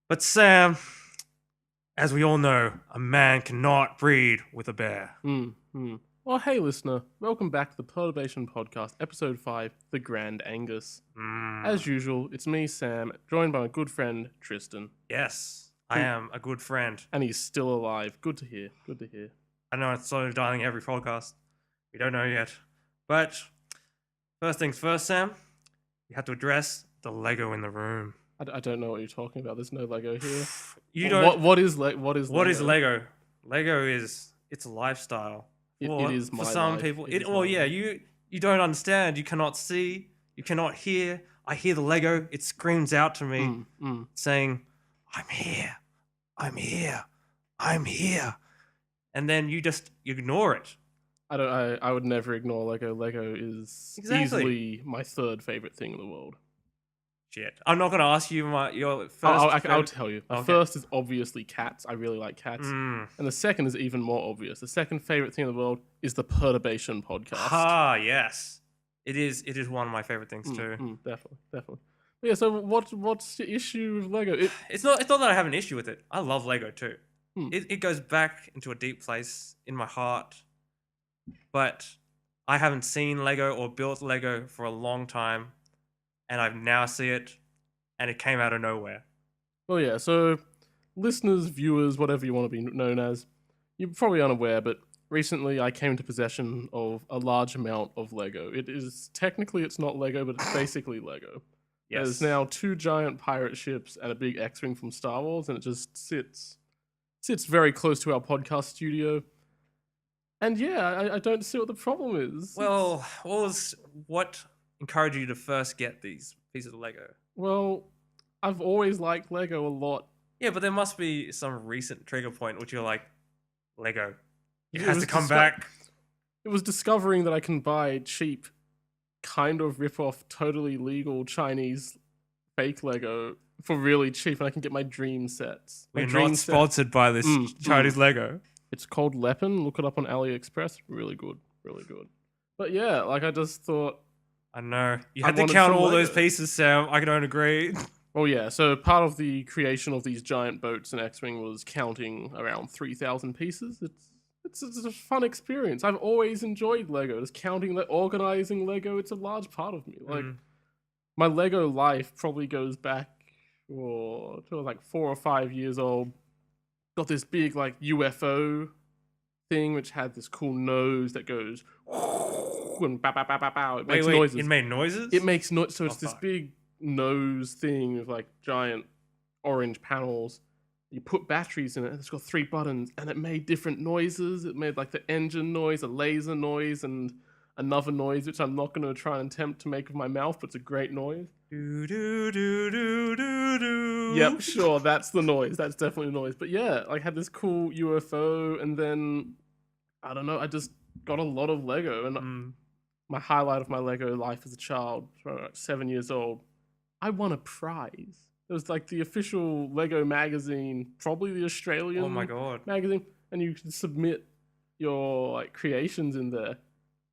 But Sam, as we all know, a man cannot breed with a bear. Well, hey, listener. Welcome back to the Perturbation podcast, episode 5, The Grand Angus. As usual, it's me, Sam, joined by my good friend, Tristan. Yes, I am a good friend. And he's still alive. Good to hear. Good to hear. I know it's slowly dying every podcast. We don't know yet. But first things first, Sam, you have to address the Lego in the room. I don't know what you're talking about. There's no Lego here. You don't. What is Lego? Lego is it's a lifestyle. It is my for some life. people. It is Well, my yeah, life. you don't understand. You cannot see. You cannot hear. I hear the Lego. It screams out to me, saying, "I'm here. I'm here. I'm here." And then you just ignore it. I would never ignore Lego. Lego is easily my third favorite thing in the world. Shit. I'm not going to ask you your first. I'll tell you. The first is obviously cats. I really like cats. And the second is even more obvious. The second favorite thing in the world is the Perturbation podcast. Ah, yes. It is one of my favorite things too. Definitely. But yeah, so what's the issue with Lego? It's not that I have an issue with it. I love Lego too. It goes back into a deep place in my heart. But I haven't seen Lego or built Lego for a long time. And I now see it, and it came out of nowhere. Well, yeah, so listeners, viewers, whatever you want to be known as, you're probably unaware, but recently I came into possession of a large amount of Lego. Technically it's not Lego, but it's basically Lego. Yes. There's now 2 giant pirate ships and a big X-Wing from Star Wars, and it just sits very close to our podcast studio. And yeah, I don't see what the problem is. Well, what encouraged you to first get these pieces of Lego? Well, I've always liked Lego a lot. Yeah, but there must be some recent trigger point which you're like, Lego, it has to come back. It was discovering that I can buy cheap, kind of rip-off, totally legal Chinese fake Lego for really cheap, and I can get my dream sets. We're not sponsored by this Chinese Lego. It's called Lepin. Look it up on AliExpress. Really good. But yeah, I just thought... I know. You had to count all those pieces, Sam. I don't agree. Oh yeah, so part of the creation of these giant boats and X-Wing was counting around 3,000 pieces. It's a fun experience. I've always enjoyed Lego. Just counting, organizing Lego, it's a large part of me. My Lego life probably goes back to 4 or 5 years old. Got this big UFO thing which had this cool nose that goes and bow, bow, bow, bow, bow. It makes noises. It made noises? It makes noise. So it's this big nose thing with giant orange panels. You put batteries in it, and it's got 3 buttons, and it made different noises. It made the engine noise, a laser noise, and another noise, which I'm not going to try and attempt to make with my mouth, but it's a great noise. Do, do, do, do, do, do. Yep, sure, that's the noise. That's definitely the noise. But yeah, I had this cool UFO, and then, I don't know, I just got a lot of Lego, and my highlight of my Lego life as a child, 7 years old, I won a prize. It was the official Lego magazine, probably the Australian magazine, and you could submit your creations in there.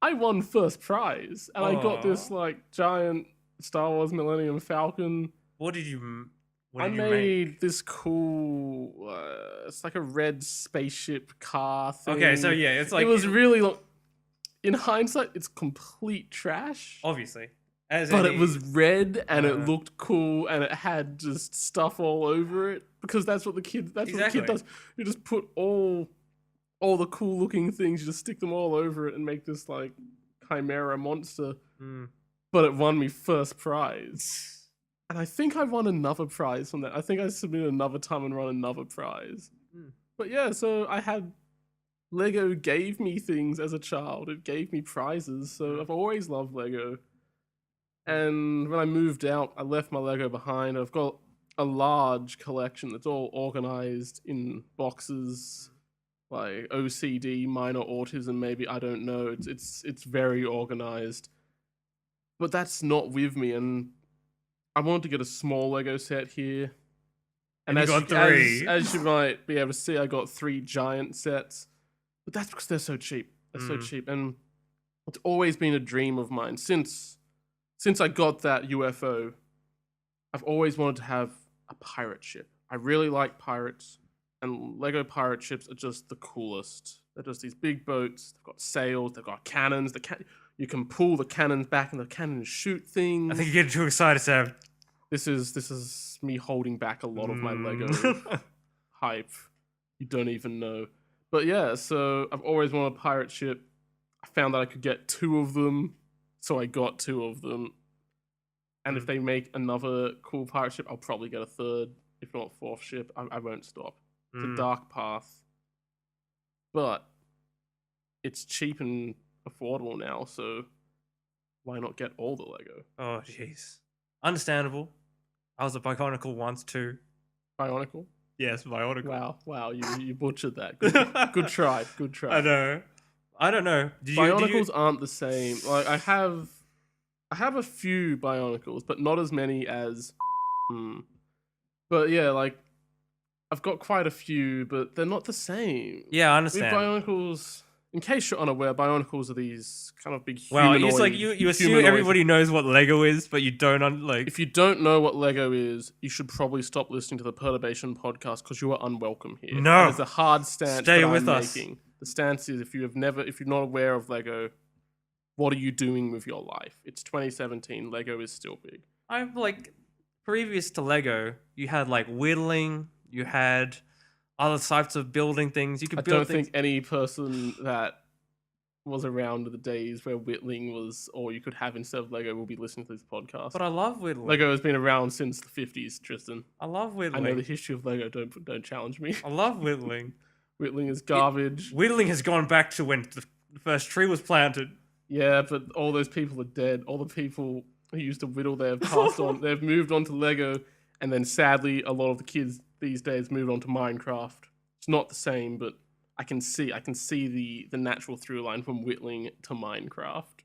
I won first prize, and I got this giant Star Wars Millennium Falcon. What did you I made this cool, it's a red spaceship car thing. Okay, so yeah, it's it was really in hindsight, it's complete trash. Obviously. But it was red and it looked cool and it had just stuff all over it because that's what the kid does. You just put all the cool looking things, you just stick them all over it and make this chimera monster. But it won me first prize. And I think I won another prize from that. I think I submitted another time and won another prize. But yeah, so Lego gave me things as a child. It gave me prizes. So I've always loved Lego. And when I moved out, I left my Lego behind. I've got a large collection that's all organized in boxes, OCD, minor autism, maybe, I don't know. It's very organized. But that's not with me, and I wanted to get a small Lego set here. And you got 3. As you might be able to see, I got 3 giant sets. But that's because they're so cheap. And it's always been a dream of mine since I got that UFO. I've always wanted to have a pirate ship. I really like pirates, and Lego pirate ships are just the coolest. They're just these big boats. They've got sails. They've got cannons. You can pull the cannons back, and the cannons shoot things. I think you're getting too excited, Sam. This is me holding back a lot of my Lego hype. You don't even know. But yeah, so I've always wanted a pirate ship. I found that I could get 2 of them, so I got 2 of them. And if they make another cool pirate ship, I'll probably get a 3rd, if not 4th ship. I won't stop. It's a dark path. But it's cheap and affordable now, so why not get all the Lego? Oh, jeez. Understandable. I was a Bionicle once too. Bionicle? Yes, Bionicle. Wow, you butchered that. Good try. I know. I don't know. Bionicles aren't the same. Like I have a few Bionicles, but not as many as. But yeah, like I've got quite a few, but they're not the same. Yeah, I understand. With Bionicles, in case you're unaware, Bionicles are these kind of big Well, humanoid. it's like you assume everybody knows what Lego is, but you don't like. If you don't know what Lego is, you should probably stop listening to the Perturbation podcast because you are unwelcome here. No, it's a hard stance. Stay with us. Making. The stance is if you're not aware of Lego, what are you doing with your life? It's 2017. Lego is still big. I'm like, previous to Lego, you had like whittling, you had other types of building things. You could build. I don't think any person that was around the days where whittling was all you could have instead of Lego will be listening to this podcast. But I love whittling. Lego has been around since the 50s, Tristan. I love whittling. I know the history of Lego. Don't challenge me. I love whittling. Whittling is garbage. Whittling has gone back to when the first tree was planted. Yeah, but all those people are dead. All the people who used to whittle, they've passed on. They've moved on to Lego, and then sadly, a lot of the kids these days moved on to Minecraft. It's not the same, but I can see the natural through line from whittling to Minecraft.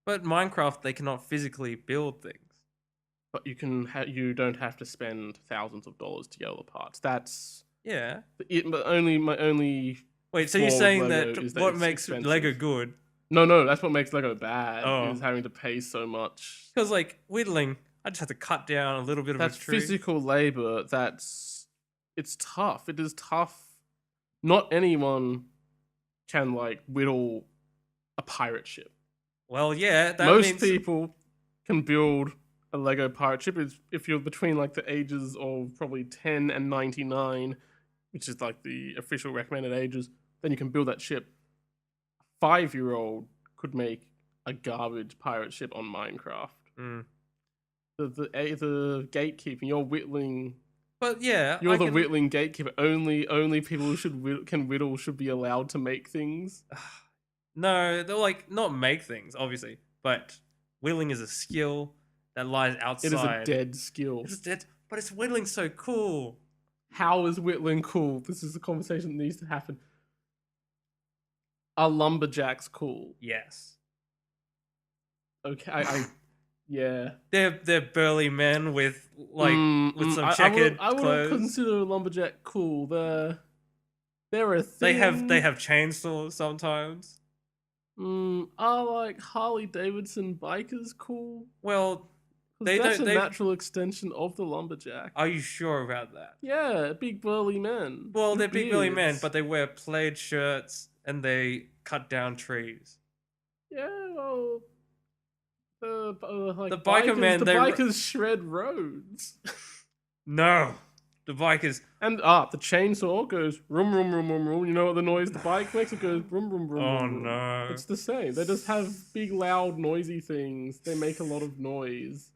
But Minecraft, they cannot physically build things. But you don't have to spend thousands of dollars to get all the parts. That's my only. Wait, so you're saying that what makes expensive. Lego good? No, that's what makes Lego bad. Is having to pay so much. Because like whittling, I just have to cut down a little bit of a tree. That's physical labor. It's tough. It is tough. Not anyone can like whittle a pirate ship. Well, yeah, most people can build a Lego pirate ship. If you're between like the ages of probably 10 and 99, which is like the official recommended ages, then you can build that ship. A 5-year-old could make a garbage pirate ship on Minecraft. The gatekeeping, you're whittling. But yeah, you're the whittling gatekeeper. Only people who can whittle should be allowed to make things. No, they'll like not make things, obviously, but whittling is a skill that lies outside. It is a dead skill. It's dead, but it's whittling so cool. How is whittling cool? This is a conversation that needs to happen. Are lumberjacks cool? Yes. Okay, yeah. They're burly men with with some checkered I clothes. wouldn't consider a lumberjack cool. They're a thing. They have chainsaws sometimes. Are like Harley Davidson bikers cool? Well, that's a natural extension of the lumberjack. Are you sure about that? Yeah, big burly men. Well, they're big burly men, but they wear plaid shirts and they cut down trees. Yeah, well, the bikers shred roads. No, the bikers. And the chainsaw goes rum rum rum rum rum. You know what the noise the bike makes? It goes rum rum rum. Oh rum, no! It's the same. They just have big, loud, noisy things. They make a lot of noise.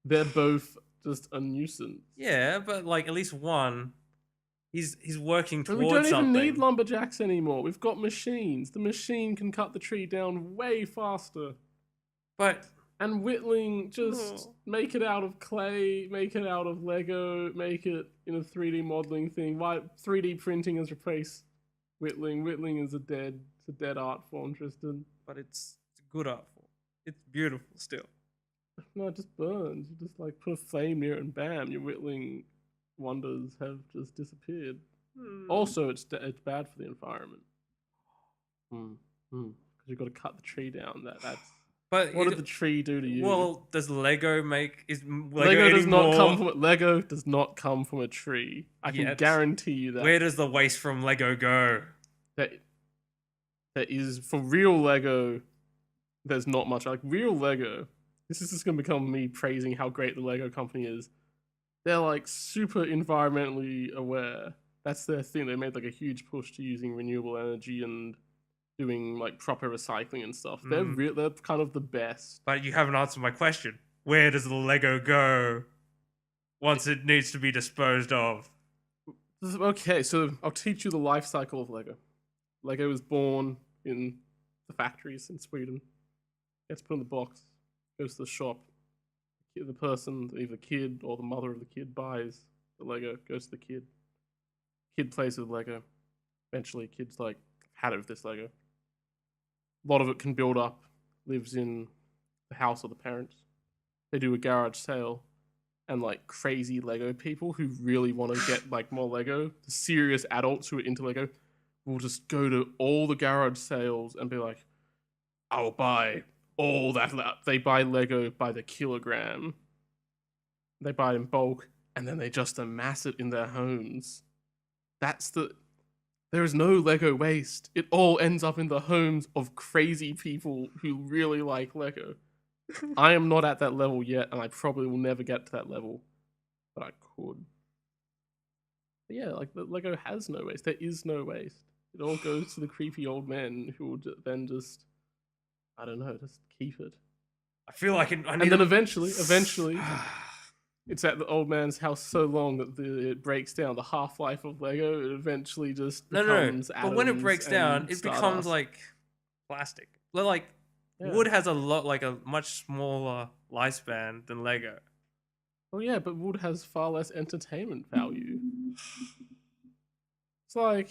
They're both just a nuisance. Yeah, but like at least one, he's working towards something. We don't even need lumberjacks anymore. We've got machines. The machine can cut the tree down way faster. And whittling, just make it out of clay, make it out of Lego, make it in a 3D modeling thing. Why 3D printing has replaced whittling. Whittling is a dead art form, Tristan. But it's a good art form. It's beautiful still. No, it just burns. You just like put a flame near it and bam, your whittling wonders have just disappeared. Also, it's bad for the environment. Because you've got to cut the tree down. That's. But what did the tree do to you? Well, does Lego make Lego does not come from Lego does not come from a tree. I can guarantee you that. Where does the waste from Lego go? That is for real Lego. There's not much like real Lego. This is just gonna become me praising how great the Lego company is. They're like super environmentally aware. That's their thing. They made like a huge push to using renewable energy and doing like proper recycling and stuff. They're kind of the best. But you haven't answered my question. Where does the Lego go once it needs to be disposed of? Okay, so I'll teach you the life cycle of Lego. Lego is born in the factories in Sweden. Gets put in the box, goes to the shop. The person, either the kid or the mother of the kid, buys the Lego, goes to the kid. Kid plays with Lego. Eventually, kid's like, had it with this Lego. A lot of it can build up, lives in the house of the parents. They do a garage sale, and like crazy Lego people who really want to get like more Lego, the serious adults who are into Lego, will just go to all the garage sales and be like, I'll buy all that. They buy Lego by the kilogram. They buy it in bulk, and then they just amass it in their homes. There is no Lego waste. It all ends up in the homes of crazy people who really like Lego. I am not at that level yet, and I probably will never get to that level, but I could. But yeah, like the Lego has no waste. There is no waste. It all goes to the creepy old men who will then just, I don't know, just keep it. I feel like and then eventually, it's at the old man's house so long that it breaks down. The half-life of Lego, it eventually just becomes atoms. But when it breaks down, it becomes like plastic. Like wood has a much smaller lifespan than Lego. Well, yeah, but wood has far less entertainment value. It's like,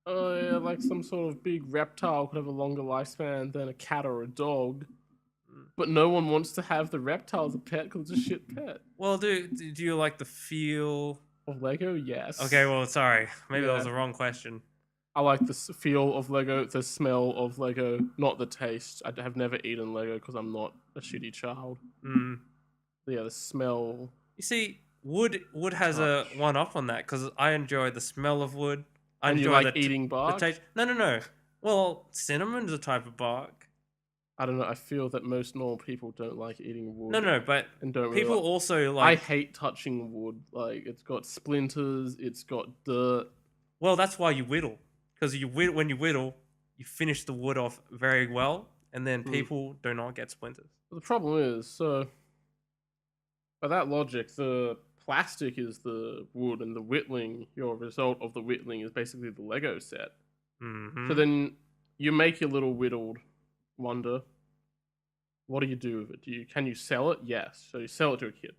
like some sort of big reptile could have a longer lifespan than a cat or a dog. But no one wants to have the reptile as a pet because it's a shit pet. Well, do you like the feel of Lego? Yes. Okay, well, sorry. Maybe that was the wrong question. I like the feel of Lego, the smell of Lego, not the taste. I have never eaten Lego because I'm not a shitty child. Yeah, the smell. You see, wood has a one-up on that because I enjoy the smell of wood. I enjoy eating bark? The taste. No. Well, cinnamon's a type of bark. I don't know. I feel that most normal people don't like eating wood. No, but and don't people really also like. I hate touching wood. Like it's got splinters. It's got dirt. Well, that's why you whittle, because when you whittle, you finish the wood off very well, and then people do not get splinters. But the problem is, so by that logic, the plastic is the wood, and the whittling, your result of the whittling, is basically the Lego set. So then you make your little whittled wonder. What do you do with it? Can you sell it? Yes. So you sell it to a kid.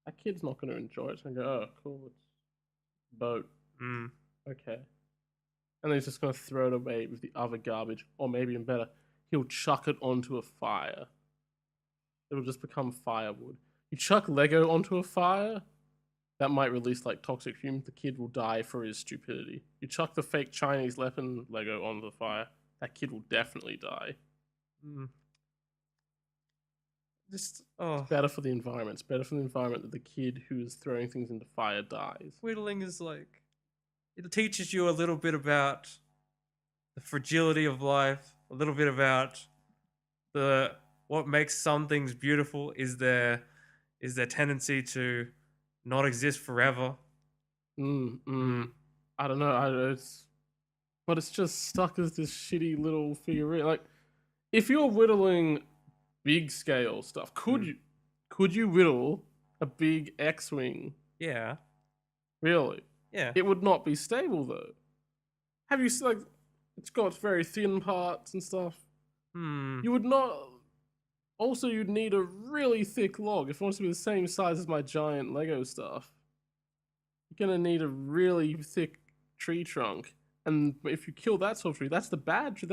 That kid's not going to enjoy it. It's going to go, oh, cool, it's a boat. Okay. And then he's just going to throw it away with the other garbage, or maybe even better, he'll chuck it onto a fire. It'll just become firewood. You chuck Lego onto a fire, that might release like toxic fumes. The kid will die for his stupidity. You chuck the fake Chinese weapon Lego onto the fire, that kid will definitely die. It's better for the environment. It's better for the environment that the kid who is throwing things into fire dies. Whittling is like, it teaches you a little bit about the fragility of life, a little bit about what makes some things beautiful is their tendency to not exist forever. I don't know. But it's just stuck as this shitty little figurine. Like, if you're whittling big scale stuff, could you whittle a big X-wing? Yeah. Really? Yeah. It would not be stable though. Have you like? It's got very thin parts and stuff. You would not. Also, you'd need a really thick log if it wants to be the same size as my giant Lego stuff. You're gonna need a really thick tree trunk. And if you kill that sort of tree, that's the bad tree.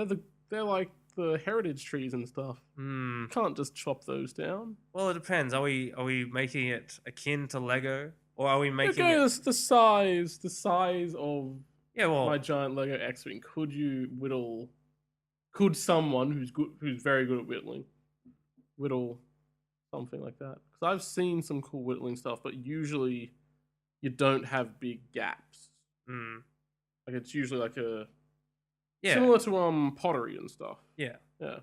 They're like the heritage trees and stuff. You can't just chop those down. Well, it depends. Are we making it akin to Lego, or are we making it the size of my giant Lego X-wing? Could you whittle Could someone who's very good at whittle something like that? Because I've seen some cool whittling stuff, but usually you don't have big gaps. Like it's usually like similar to pottery and stuff. Yeah. Yeah.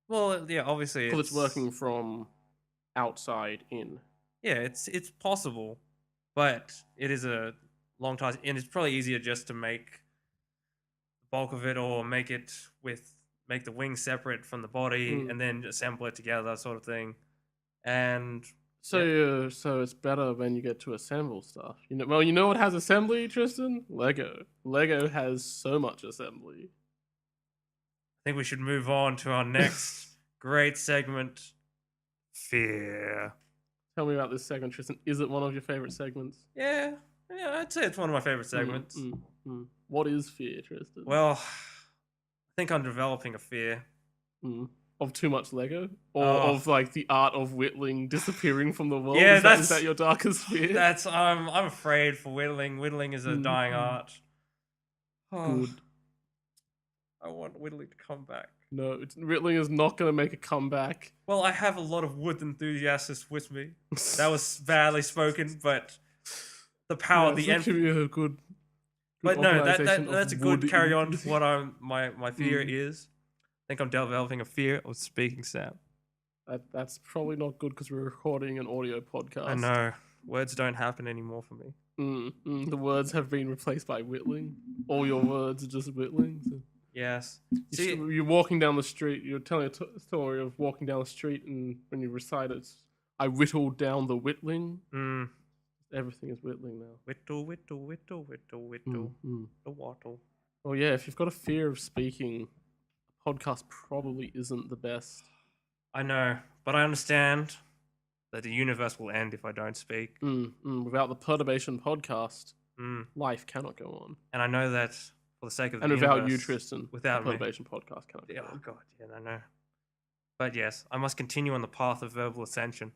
Well, yeah, obviously because it's working from outside in. Yeah, it's possible, but it is a long task, and it's probably easier just to make the bulk of it, or make the wings separate from the body, and then assemble it together, sort of thing. And so it's better when you get to assemble stuff. You know what has assembly, Tristan? Lego. Lego has so much assembly. I think we should move on to our next great segment, fear. Tell me about this segment, Tristan. Is it one of your favorite segments? Yeah, I'd say it's one of my favorite segments. What is fear, Tristan? Well, I think I'm developing a fear. Of too much Lego? Or of like the art of whittling disappearing from the world? Yeah, is that your darkest fear? I'm afraid for whittling. Whittling is a dying art. Good. I want whittling to come back. No, whittling is not going to make a comeback. Well, I have a lot of wood enthusiasts with me. That was badly spoken, but the power, the end. A good but no, that's a good carry on to what my fear is. I think I'm developing a fear of speaking, Sam. That's probably not good because we're recording an audio podcast. I know. Words don't happen anymore for me. The words have been replaced by whittling. All your words are just whittling. So. Yes. See, you're walking down the street. You're telling a story of walking down the street, and when you recite it, I whittled down the whittling. Everything is whittling now. Whittle, whittle, whittle, whittle, whittle. The wattle. Well, yeah. If you've got a fear of speaking, a podcast probably isn't the best. I know, but I understand that the universe will end if I don't speak. Without the Perturbation podcast, life cannot go on. And I know that. For the sake of the universe. And without you, Tristan, without the Perturbation podcast cannot go on. Oh god, yeah, I know. But yes, I must continue on the path of verbal ascension.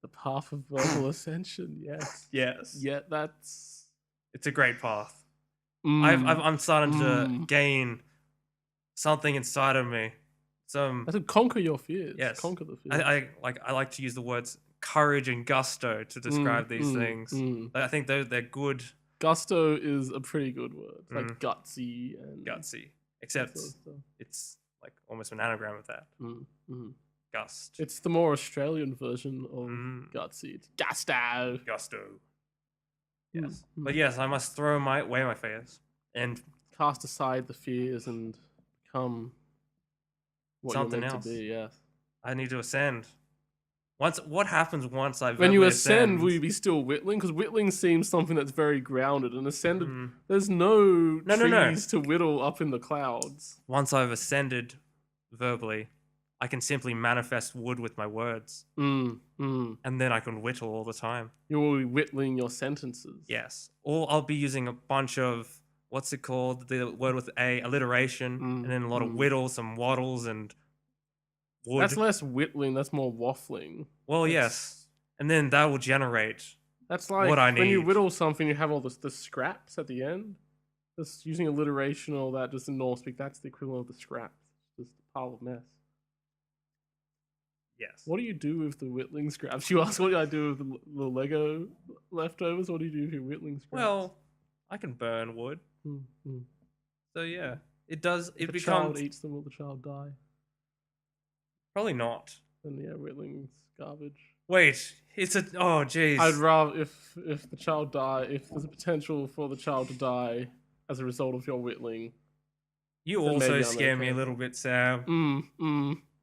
The path of verbal ascension, yes. Yes. Yeah, it's a great path. I'm starting to gain something inside of me. To conquer your fears. Yes. Conquer the fears. I like to use the words courage and gusto to describe these things. I think they're good. Gusto is a pretty good word. It's like gutsy and gutsy. Except it's like almost an anagram of that. Gust. It's the more Australian version of gutsy. It's gusto. Gusto. Yes. But yes, I must throw away my fears and cast aside the fears and become what something you're meant else. To be, yes. I need to ascend. What happens once I when you ascend? Will you be still whittling? Because whittling seems something that's very grounded, and ascended. There's no trees to whittle up in the clouds. Once I've ascended verbally, I can simply manifest wood with my words, and then I can whittle all the time. You will be whittling your sentences. Yes, or I'll be using a bunch of what's it called? The word with alliteration, and then a lot of whittles, some waddles, and wood. That's less whittling. That's more waffling. Well, yes, and then that will generate. That's like what I need. When you whittle something, you have all the scraps at the end. Just using alliteration or that, just in normal speak, that's the equivalent of the scraps. Just a pile of mess. Yes. What do you do with the whittling scraps? You ask, what do I do with the Lego leftovers? What do you do with your whittling scraps? Well, I can burn wood. So yeah, it does. It if becomes. The child eats them, will the child die? Probably not. Then yeah, whittling's garbage. Wait, it's a. Oh, jeez. I'd rather if the child if there's a potential for the child to die as a result of your whittling. You also scare me a little bit, Sam.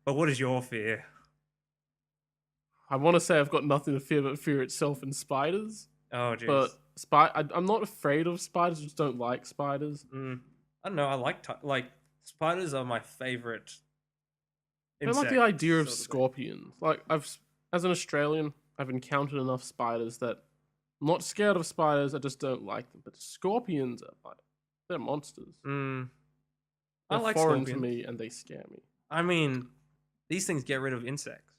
But what is your fear? I want to say I've got nothing to fear but fear itself and spiders. Oh, jeez. But I'm not afraid of spiders. I just don't like spiders. I don't know. I like spiders are my favorite. I don't like the idea of scorpions. Like as an Australian, I've encountered enough spiders that I'm not scared of spiders. I just don't like them. But scorpions are they're monsters. I like foreign to me, and they scare me. I mean, these things get rid of insects.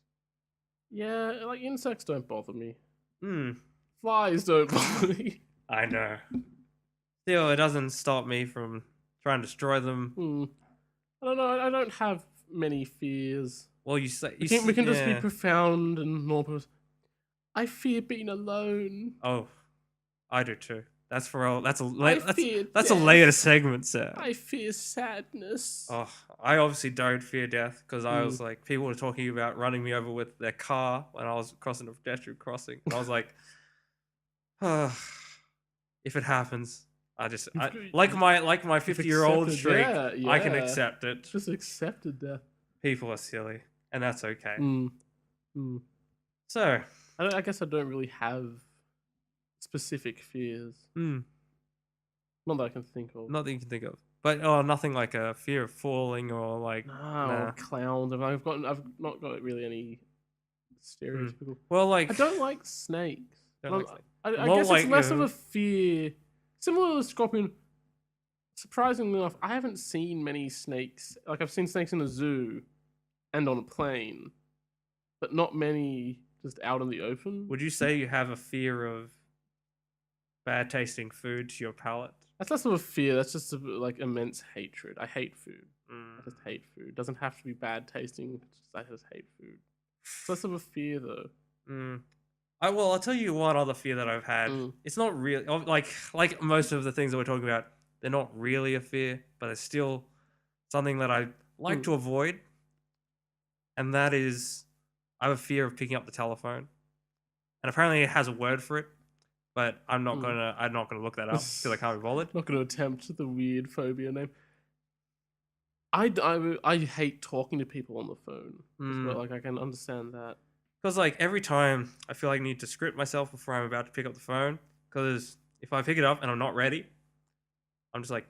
Yeah, like insects don't bother me. Flies don't bother me. I know. Still, it doesn't stop me from trying to destroy them. I don't know. I don't have many fears. Well, you say we can just be profound and normal. I fear being alone. Oh, I do too. That's for all. That's a a later segment, sir. I fear sadness. Oh, I obviously don't fear death because I was like, people were talking about running me over with their car when I was crossing a pedestrian crossing, and I was like, if it happens, like my 50-year-old shriek, I can accept it. Just accepted death. People are silly, and that's okay. So, I guess I don't really have specific fears. Not that I can think of. Not that you can think of. But nothing like a fear of falling or like or clowns. I've not got really any stereotypical. Well, like I don't like snakes. I guess like, it's less of a fear. Similar to scorpion. Surprisingly enough, I haven't seen many snakes. Like I've seen snakes in a zoo and on a plane, but not many just out in the open. Would you say you have a fear of bad tasting food to your palate? That's less of a fear. That's just like immense hatred. I hate food. I just hate food. It doesn't have to be bad tasting. I just hate food. It's less of a fear though. I'll tell you one other fear that I've had. It's not really like most of the things that we're talking about. They're not really a fear, but it's still something that I like to avoid. And that is, I have a fear of picking up the telephone. And apparently it has a word for it, but I'm not gonna look that up because I can't be bothered. Not gonna attempt the weird phobia name. I hate talking to people on the phone. But like I can understand that. Because like every time I feel like I need to script myself before I'm about to pick up the phone. Because if I pick it up and I'm not ready, I'm just like,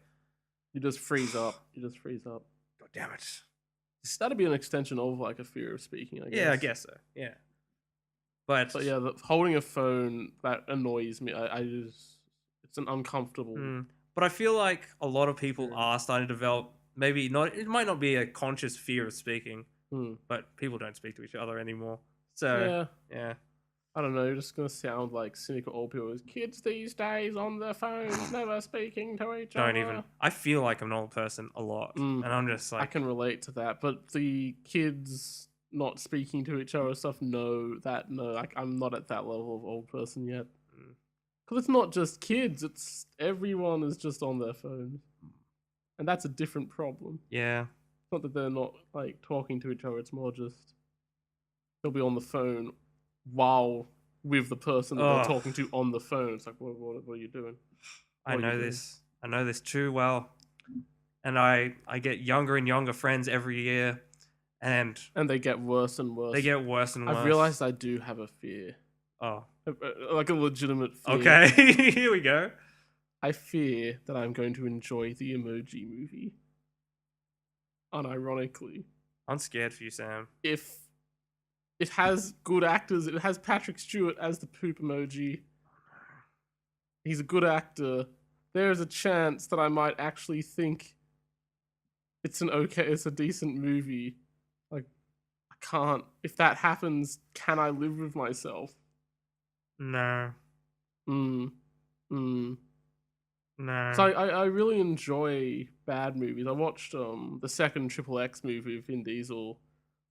you just freeze up. God damn it! That'd be an extension of like a fear of speaking, I guess. Yeah, I guess so. Yeah. But yeah, holding a phone, that annoys me. It's an uncomfortable. But I feel like a lot of people are starting to develop. Maybe not. It might not be a conscious fear of speaking, but people don't speak to each other anymore. So yeah. I don't know, you're just going to sound like cynical old people. Kids these days on their phones, never speaking to each other. Don't even. I feel like I'm an old person a lot. And I'm just like... I can relate to that. But the kids not speaking to each other stuff, no, I'm not at that level of old person yet. Because it's not just kids, it's everyone is just on their phones. And that's a different problem. Yeah. It's not that they're not like talking to each other, it's more just they'll be on the phone while with the person that they're talking to on the phone. It's like, what are you doing? I know this too well. And I get younger and younger friends every year. And they get worse and worse. I've realized I do have a fear. Oh. Like a legitimate fear. Okay, here we go. I fear that I'm going to enjoy the Emoji Movie. Unironically. I'm scared for you, Sam. If it has good actors. It has Patrick Stewart as the poop emoji. He's a good actor. There's a chance that I might actually think it's a decent movie. Like, I can't. If that happens, can I live with myself? No. No. So I really enjoy bad movies. I watched the second XXX movie with Vin Diesel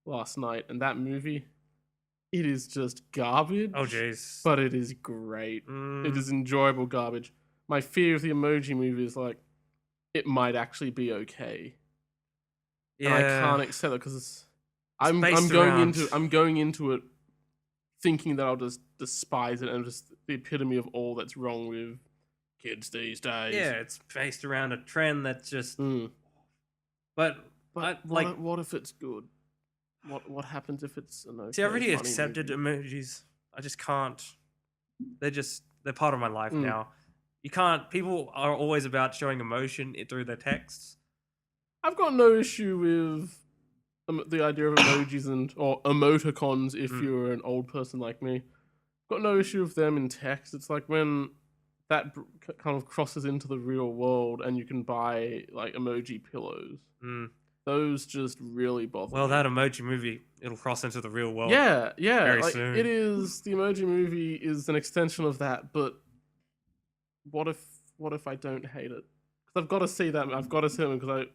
last night, and that movie, it is just garbage. Oh jeez. But it is great. It is enjoyable garbage. My fear of the Emoji Movie is like, it might actually be okay. Yeah. And I can't accept it because I'm going into it thinking that I'll just despise it and just the epitome of all that's wrong with kids these days. Yeah, it's based around a trend that's just. But what if it's good? What happens if it's an okay? See, I already accepted emojis. I just can't. They're part of my life now. You can't. People are always about showing emotion through their texts. I've got no issue with the idea of emojis or emoticons if you're an old person like me. Got no issue with them in text. It's like when that kind of crosses into the real world and you can buy like emoji pillows. Those just really bother me. Well, that Emoji Movie, it'll cross into the real world. Yeah. Very soon. It is. The Emoji Movie is an extension of that, but what if I don't hate it? Because I've got to see that. I've got to see them because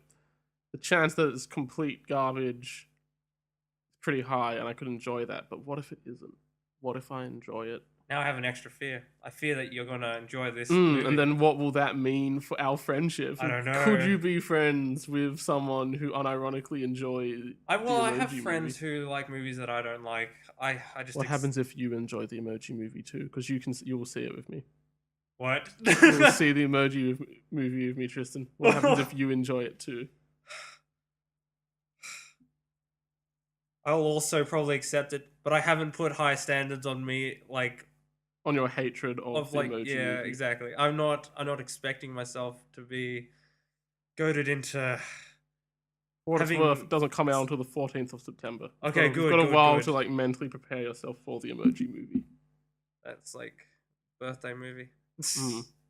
the chance that it's complete garbage is pretty high, and I could enjoy that. But what if it isn't? What if I enjoy it? Now I have an extra fear. I fear that you're gonna enjoy this movie. And then what will that mean for our friendship? I don't know. Could you be friends with someone who unironically enjoys? I have friends who like movies that I don't like. I just. What happens if you enjoy the Emoji Movie too? Because you will see it with me. What? You will see the Emoji Movie with me, Tristan. What happens if you enjoy it too? I'll also probably accept it, but I haven't put high standards on me, like on your hatred of the like Emoji Movie. Exactly. I'm not expecting myself to be goaded into. For what it's worth, it doesn't come out until the 14th of September. Okay, good. You've got a while to like mentally prepare yourself for the Emoji Movie. That's like birthday movie.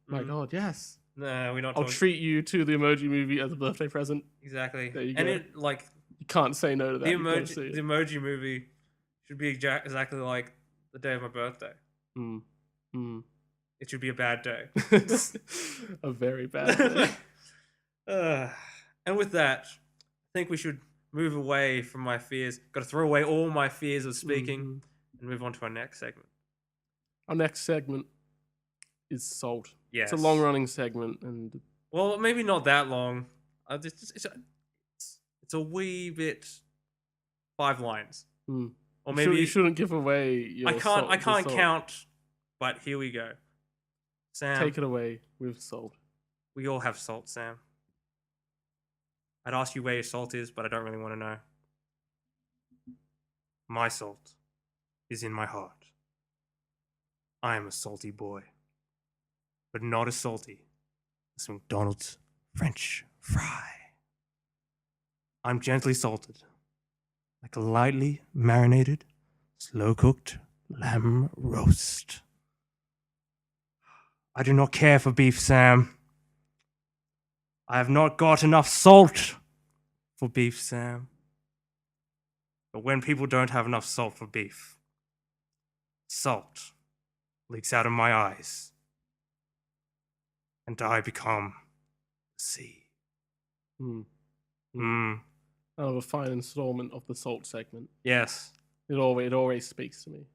My God, yes. No, we're not. I'll treat you to the Emoji Movie as a birthday present. Exactly. There you and go. it like you can't say no to that. The Emoji Movie should be exactly like the day of my birthday. It should be a bad day. A very bad day. And with that, I think we should move away from my fears. Got to throw away all my fears of speaking and move on to our next segment. Our next segment is Salt. Yes. It's a long-running segment, and well, maybe not that long. It's a wee bit 5 lines. Or maybe you shouldn't give away your I can't count, but here we go. Sam, take it away with Salt. We all have salt, Sam. I'd ask you where your salt is, but I don't really want to know. My salt is in my heart. I am a salty boy, but not as salty as McDonald's French fry. I'm gently salted, like a lightly marinated, slow-cooked lamb roast. I do not care for beef, Sam. I have not got enough salt for beef, Sam. But when people don't have enough salt for beef, salt leaks out of my eyes, and I become the sea. A fine installment of the Salt segment. Yes. It always speaks to me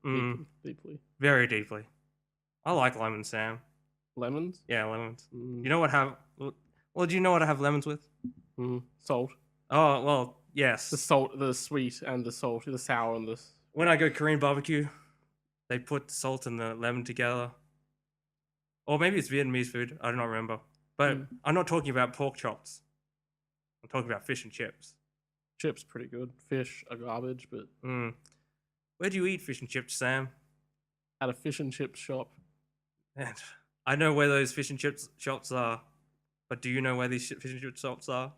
deeply. Very deeply. I like lemons, Sam. Lemons? Yeah, lemons. You know what Well, do you know what I have lemons with? Salt. Oh, well, yes. The salt, the sweet and the salty, the sour and the... When I go Korean barbecue, they put the salt and the lemon together. Or maybe it's Vietnamese food. I don't remember. But I'm not talking about pork chops. I'm talking about fish and chips. Chips pretty good. Fish are garbage, but... Where do you eat fish and chips, Sam? At a fish and chip shop. And I know where those fish and chips shops are. But do you know where these fish and chip shops are?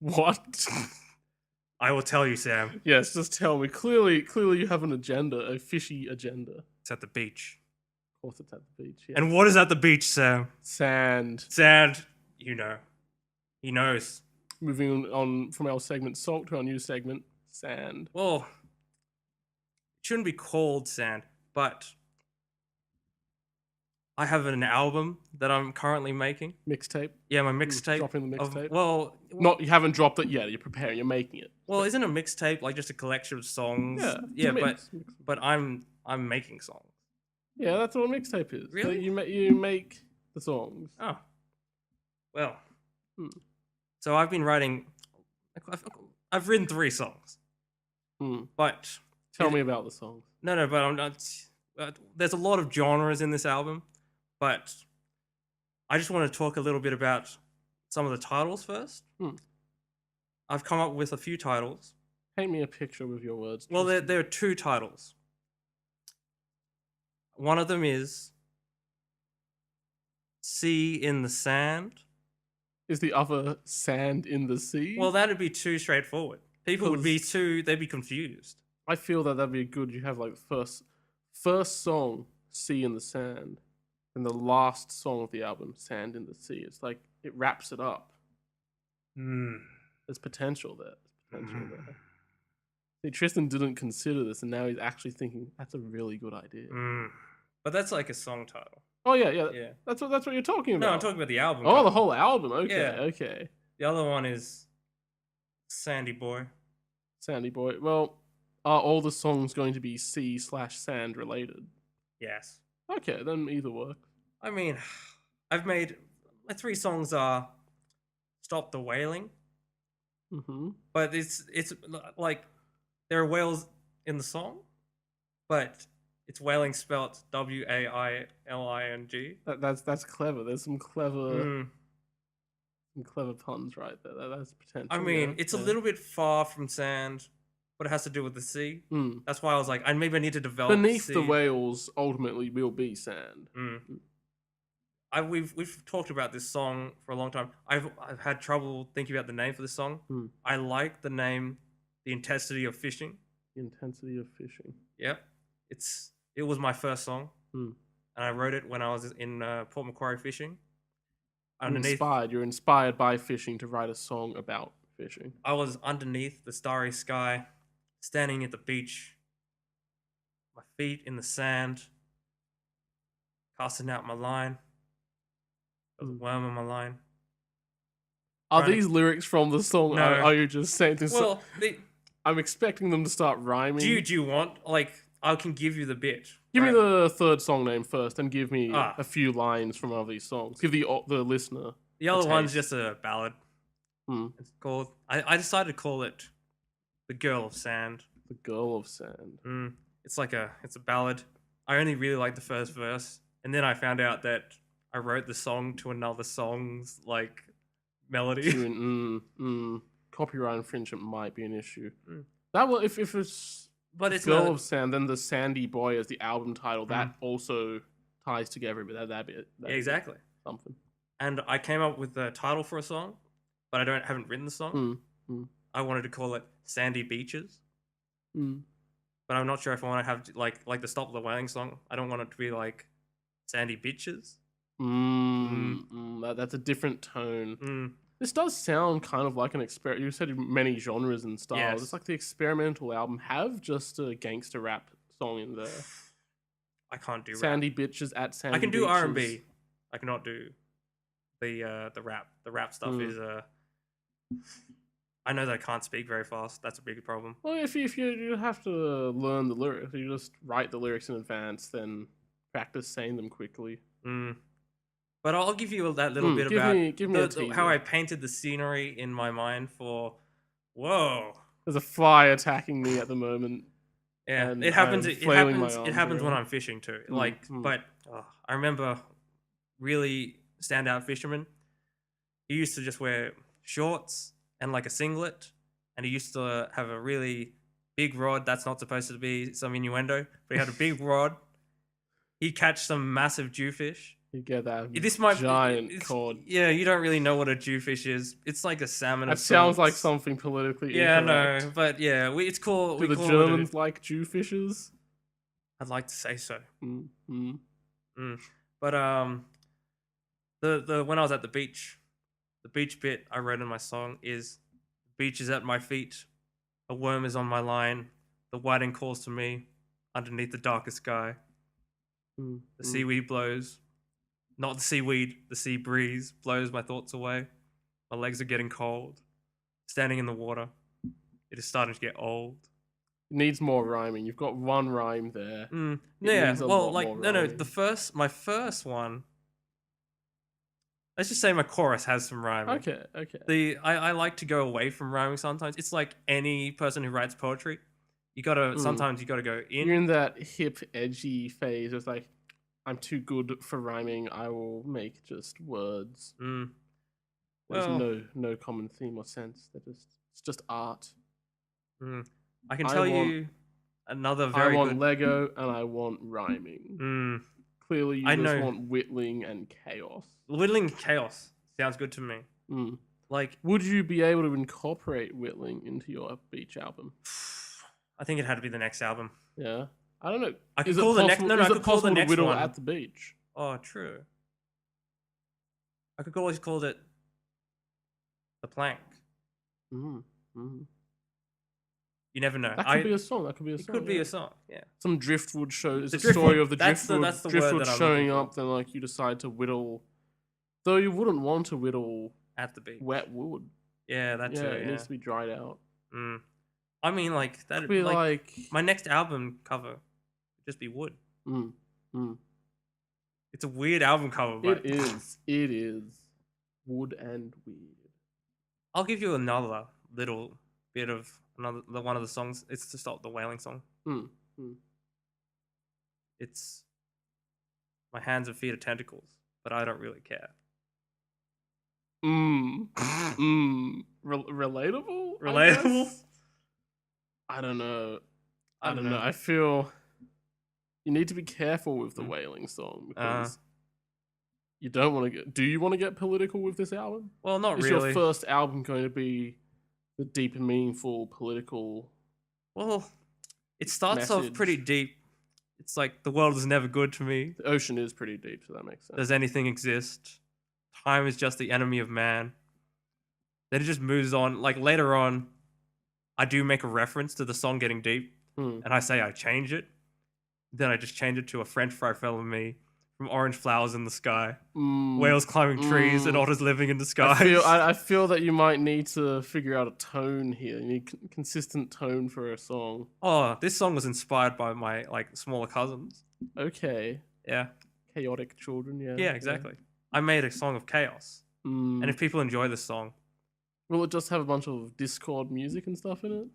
What? I will tell you, Sam. Yes, just tell me. Clearly you have an agenda, a fishy agenda. It's at the beach. Of course it's at the beach, yeah. And what is at the beach, Sam? Sand. Sand. You know. He knows. Moving on from our segment Salt to our new segment, Sand. Well, it shouldn't be called Sand, but I have an album that I'm currently making. Mixtape? Yeah, my mixtape. Dropping the mixtape? You haven't dropped it yet. You're preparing. You're making it. Well, isn't a mixtape like just a collection of songs? Yeah. But I'm making songs. Yeah, that's what a mixtape is. Really? So you make the songs. Oh. Well. So I've been writing. I've written 3 songs. But tell me about the songs. No, but I'm not. There's a lot of genres in this album, but I just want to talk a little bit about some of the titles first. I've come up with a few titles. Paint me a picture with your words. Well, there are 2 titles. One of them is Sea in the Sand. Is the other Sand in the Sea? Well, that'd be too straightforward. People would be they'd be confused. I feel that'd be good. You have like first song, Sea in the Sand, and the last song of the album, Sand in the Sea. It's like it wraps it up. There's potential there. See, Tristan didn't consider this, and now he's actually thinking that's a really good idea. But that's like a song title. Oh yeah. That's what you're talking about. No, I'm talking about the album. Oh, the whole album. Okay, yeah. okay. The other one is Sandy boy. Sandy boy. Well, are all the songs going to be sea/sand related? Yes. Okay, then either works. I mean, I've made my 3 songs are "Stop the Wailing," but it's like there are whales in the song, but it's wailing spelt WAILING. That's clever. There's some clever puns right there. That's potential. I mean, it's a little bit far from sand, but it has to do with the sea. That's why I was like, maybe I need to develop beneath the whales. Ultimately, will be sand. We've talked about this song for a long time. I've had trouble thinking about the name for this song. I like the name, "The Intensity of Fishing." The Intensity of Fishing. Yep, it was my first song, and I wrote it when I was in Port Macquarie fishing. You're inspired by fishing to write a song about fishing. I was underneath the starry sky, standing at the beach, my feet in the sand, casting out my line. There was a worm on my line. Are these lyrics from the song? No. Are you just saying this? Well, I'm expecting them to start rhyming. Do you want, I can give you the bit. Give me the third song name first, and give me a few lines from all these songs. Give the listener. The other one's just a ballad. It's called. I decided to call it "The Girl of Sand." The Girl of Sand. It's a ballad. I only really like the first verse, and then I found out that I wrote the song to another song's melody. Copyright infringement might be an issue. That will if it's. But it's Girl of Sand, then the Sandy Boy as the album title, that also ties together, but that'd be exactly something. And I came up with the title for a song, but I haven't written the song. I wanted to call it "Sandy Beaches," but I'm not sure if I want to have like the "Stop the Wailing" song. I don't want it to be like "Sandy Bitches." That's a different tone. This does sound kind of like an experiment. You said many genres and styles. Yes. It's like the experimental album. Have just a gangster rap song in there. I can't do Sandy rap. Bitches at Sandy I can do Beaches. R&B. I cannot do the rap. The rap stuff is I know that I can't speak very fast. That's a big problem. Well, if you have to learn the lyrics, you just write the lyrics in advance, then practice saying them quickly. But I'll give you that little bit about how I painted the scenery in my mind for. Whoa! There's a fly attacking me at the moment. Yeah, it happens. It happens when I'm fishing too. But I remember really standout fisherman. He used to just wear shorts and a singlet, and he used to have a really big rod. That's not supposed to be some innuendo, but he had a big rod. He'd catch some massive jewfish. You get that giant cod. Yeah, you don't really know what a jewfish is. It's like a salmon. That sounds like something politically incorrect. No, but yeah, it's cool. Do the Germans like jewfishes? I'd like to say so. But the when I was at the beach bit I wrote in my song is, "Beach is at my feet, a worm is on my line, the whiting calls to me, underneath the darkest sky. The seaweed blows. Not the seaweed, the sea breeze blows my thoughts away. My legs are getting cold. Standing in the water. It is starting to get old." It needs more rhyming. You've got one rhyme there. Yeah, well, my first one. Let's just say my chorus has some rhyming. Okay. I like to go away from rhyming sometimes. It's like any person who writes poetry. Sometimes you gotta go in. You're in that hip, edgy phase. It's like, I'm too good for rhyming. I will make just words. There's no common theme or sense. It's just art. I can tell you another very I want good... Lego and I want rhyming. Clearly, you just want whittling and chaos. Whittling and chaos sounds good to me. Would you be able to incorporate whittling into your beach album? I think it had to be the next album. Yeah. I don't know. I could call the next. No, I could call the next whittle one at the beach. Oh, true. I could always call it the plank. You never know. That could be a song. It could be a song. Yeah. Some driftwood shows. The story of the driftwood. That's the driftwood word that I'm showing looking up. Then you decide to whittle. Though you wouldn't want to whittle at the beach. Wet wood. Yeah, that too. It needs to be dried out. I mean, like that. Could be like my next album cover would just be wood. It's a weird album cover, but it is. It is wood and weird. I'll give you another little bit of one of the songs. It's to stop the wailing song. It's my hands and feet are tentacles, but I don't really care. Relatable? Relatable? I don't know. I don't know. I feel you need to be careful with the wailing song because you don't want to get. Do you want to get political with this album? Well, not really. Is your first album going to be the deep and meaningful political? Well, it starts off pretty deep. It's like the world is never good to me. The ocean is pretty deep, so that makes sense. Does anything exist? Time is just the enemy of man. Then it just moves on. Like later on, I do make a reference to the song getting deep, and I say I change it. Then I just change it to a French fry fell on me from orange flowers in the sky, whales climbing trees, and otters living in the sky. I feel that you might need to figure out a tone here. You need consistent tone for a song. Oh, this song was inspired by my smaller cousins. Okay. Yeah. Chaotic children. Yeah. Yeah, exactly. I made a song of chaos, and if people enjoy this song, will it just have a bunch of Discord music and stuff in it?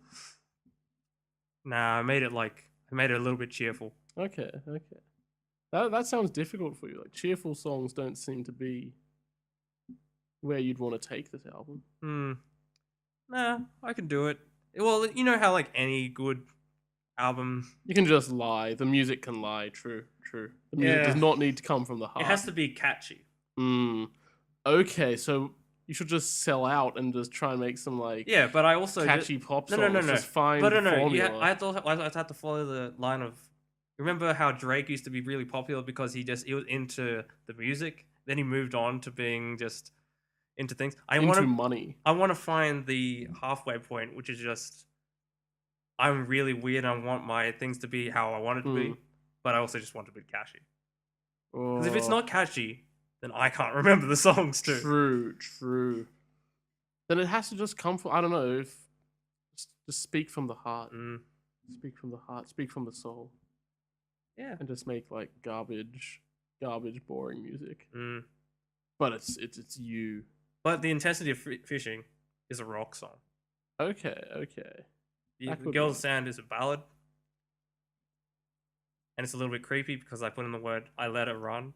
Nah, I made it a little bit cheerful. Okay. That sounds difficult for you. Like cheerful songs don't seem to be where you'd want to take this album. Nah, I can do it. Well, you know how any good album, you can just lie. The music can lie. True. The music does not need to come from the heart. It has to be catchy. Okay, so you should just sell out and just try and make some but I also catchy pop songs. No. Just find formula. I had to follow the line of. Remember how Drake used to be really popular because he was into the music. Then he moved on to being just into things. Money. I want to find the halfway point, which is just I'm really weird. I want my things to be how I want it to be, but I also just want it to be catchy. Because if it's not catchy, then I can't remember the songs too. True. Then it has to just come from, I don't know, just speak from the heart. Speak from the heart, speak from the soul. Yeah. And just make garbage, boring music. But it's you. But the intensity of fishing is a rock song. Okay. The Girl's Sand is a ballad. And it's a little bit creepy because I put in the word I let it run.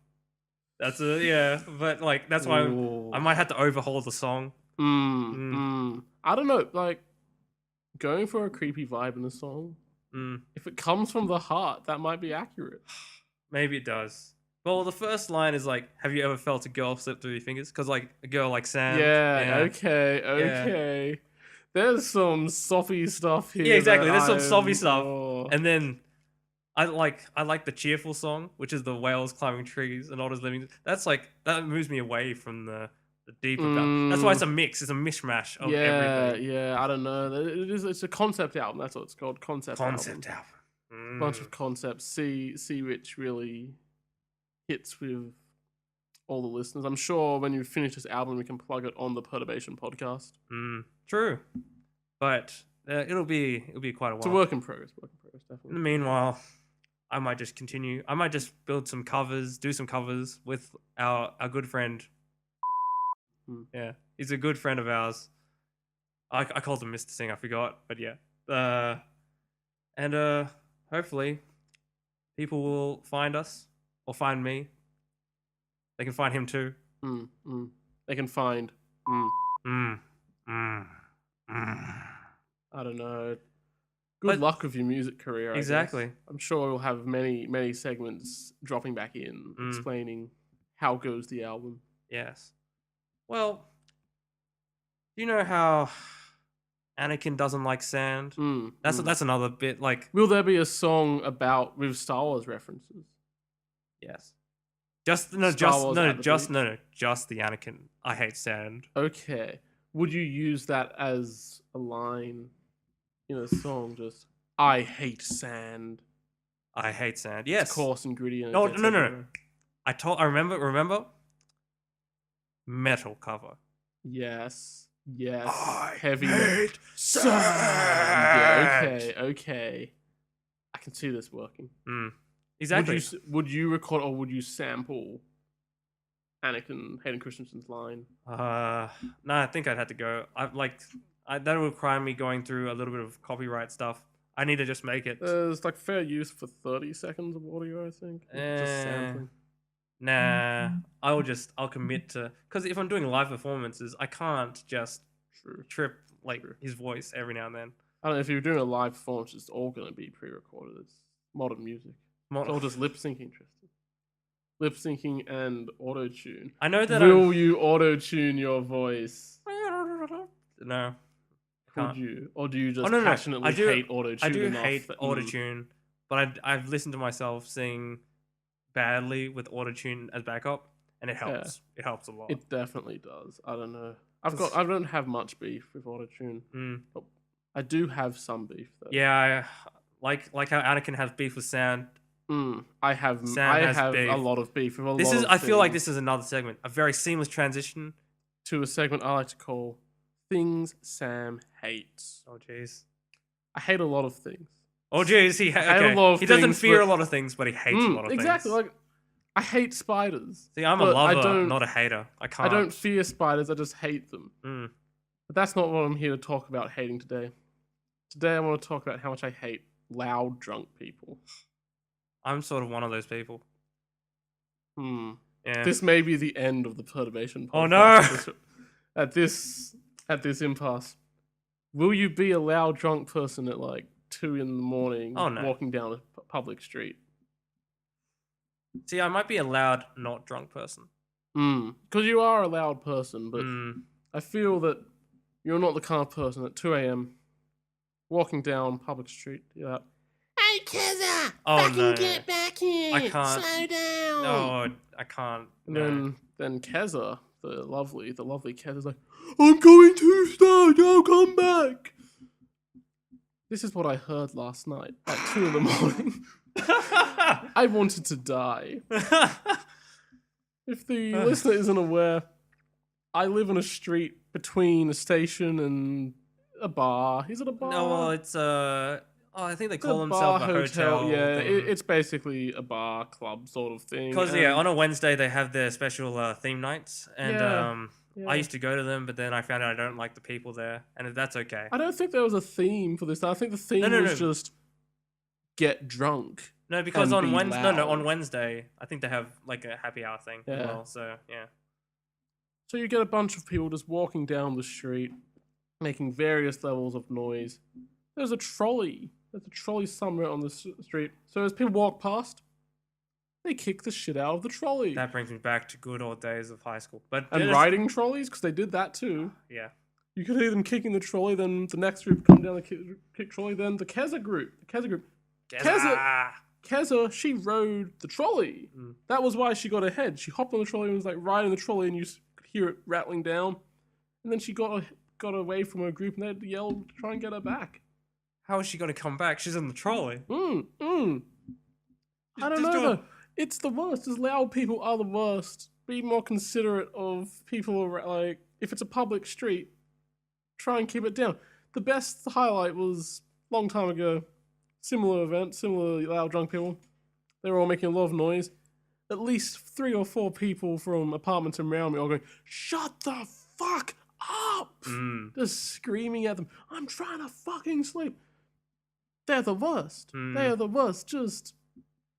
That's but that's why I might have to overhaul the song. I don't know, going for a creepy vibe in the song. If it comes from the heart, that might be accurate. Maybe it does. Well, the first line is have you ever felt a girl slip through your fingers? Because a girl like sand. Yeah. Okay. There's some soppy stuff here. Yeah, exactly. There's some soppy stuff, and then I like the cheerful song, which is the whales climbing trees and otters living. That's that moves me away from the deeper. That's why it's a mix. It's a mishmash of everything. Yeah. I don't know. It's a concept album. That's what it's called. Concept album. Bunch of concepts. See which really hits with all the listeners. I'm sure when you finish this album, we can plug it on the Perturbation podcast. True, but it'll be quite a while. It's a work in progress. Definitely. In the meanwhile, I might just continue. I might just build some covers, do some covers with our good friend. Yeah, he's a good friend of ours. I called him Mr. Singh. I forgot, but yeah. And hopefully, people will find us or find me. They can find him too. They can find. I don't know. Good luck with your music career. Exactly. I guess. I'm sure we'll have many segments dropping back in explaining how goes the album. Yes. Well, do you know how Anakin doesn't like sand? That's another bit. Will there be a song with Star Wars references? Yes. Just the Anakin. I hate sand. Okay. Would you use that as a line in a song? Just I hate sand. I hate sand. Yes. It's coarse and gritty. And no. I remember. Metal cover. Yes. Yes. Heavy hate sand. Yeah, okay. I can see this working. Exactly. Would you record or would you sample Hayden Christensen's line? No, I think I'd have to go. That would require me going through a little bit of copyright stuff. I need to just make it. There's like fair use for 30 seconds of audio, I think. Just sampling. Nah, I'll commit to, because if I'm doing live performances, I can't just trip his voice every now and then. I don't know, if you're doing a live performance, it's all going to be pre-recorded. It's modern music. It's all just lip syncing, Tristan. Lip syncing and auto tune. I know that. Will you auto tune your voice? No. Could you, or do you just passionately hate auto tune? I do hate auto tune, but I've listened to myself sing badly with autotune as backup, and it helps. Yeah. It helps a lot. It definitely does. I don't know. I don't have much beef with autotune. But I do have some beef though. Yeah, like how Anakin has beef with sound. I have a lot of beef with a lot of things. I feel like this is another segment, a very seamless transition to a segment I like to call Things Sam Hates. Oh jeez. I hate a lot of things. Oh jeez, he doesn't fear a lot of things, but he hates a lot of things. Exactly. Like, I hate spiders. See, I'm a lover, not a hater. I don't fear spiders. I just hate them. But that's not what I'm here to talk about hating today. Today I want to talk about how much I hate loud drunk people. I'm sort of one of those people. Yeah. This may be the end of the Perturbation podcast. Oh no! At this impasse, will you be a loud drunk person at like 2 a.m, walking down a public street? See, I might be a loud, not drunk person. Because you are a loud person, but I feel that you're not the kind of person at 2 a.m. walking down public street. You're like, "Hey, Keza! Get back here! I can't. Slow down!" No, I can't. And then Keza, the lovely Keza's like, "I'm going too slow. Don't come back." This is what I heard last night at 2 a.m. I wanted to die. If the listener isn't aware, I live on a street between a station and a bar. Is it a bar? No, well, it's I think they call themselves a hotel. Yeah, it's basically a bar club sort of thing. Because on a Wednesday they have their special theme nights, and I used to go to them, but then I found out I don't like the people there, and that's okay. I don't think there was a theme for this. I think the theme was just get drunk. No, because on Wednesday, I think they have like a happy hour thing as well. So yeah. So you get a bunch of people just walking down the street, making various levels of noise. There's a trolley. There's a trolley somewhere on the street. So as people walk past, they kick the shit out of the trolley. That brings me back to good old days of high school. And riding trolleys, because they did that too. Yeah. You could hear them kicking the trolley, then the next group come down the kick trolley, then the Keza group. Keza, she rode the trolley. That was why she got ahead. She hopped on the trolley and was like riding the trolley, and you could hear it rattling down. And then she got away from her group, and they had to yell to try and get her back. How is she going to come back? She's in the trolley. I don't know. It's the worst. As loud people are the worst. Be more considerate of people. Like, if it's a public street, try and keep it down. The best highlight was a long time ago. Similar event, similar loud drunk people. They were all making a lot of noise. At least 3 or 4 people from apartments around me are going, "Shut the fuck up!" Just screaming at them. I'm trying to fucking sleep. They're the worst. They are the worst. Just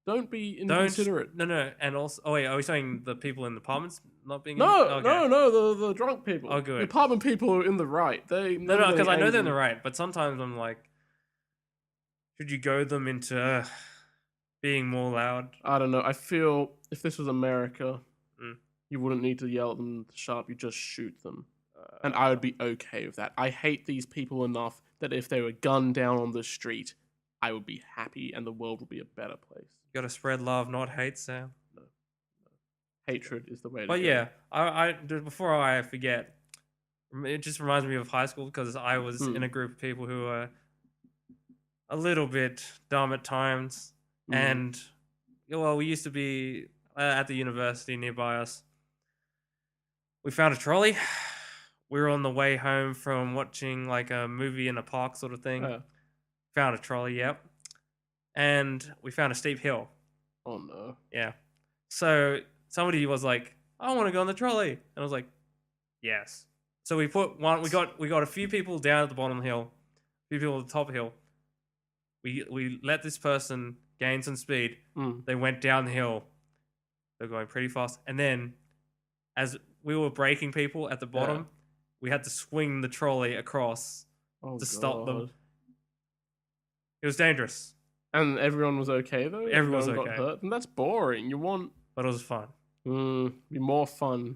don't be inconsiderate. No. And also, are we saying the people in the apartments not being? No, the drunk people. Oh, good. The apartment people are in the right. No, because I know they're in the right. But sometimes I'm like, should you goad them into being more loud? I don't know. I feel if this was America, you wouldn't need to yell at them to shut up. You just shoot them. And I would be okay with that. I hate these people enough that if they were gunned down on the street, I would be happy and the world would be a better place. You gotta spread love, not hate, Sam. No. Hatred is the way to go. But yeah, I before I forget, it just reminds me of high school because I was in a group of people who were a little bit dumb at times. And, we used to be at the university nearby us. We found a trolley. we were on the way home from watching like a movie in a park sort of thing. Found a trolley, yep. And we found a steep hill. Oh no. Yeah. So somebody was like, I want to go on the trolley. And I was like, yes. So we put one, we got a few people down at the bottom of the hill, a few people at the top of the hill. We let this person gain some speed. They went down the hill. They're going pretty fast. And then as we were braking people at the bottom, we had to swing the trolley across to stop them. It was dangerous. And everyone was okay though? Everyone was okay. Got hurt? And that's boring. You want... But it was fun. Be more fun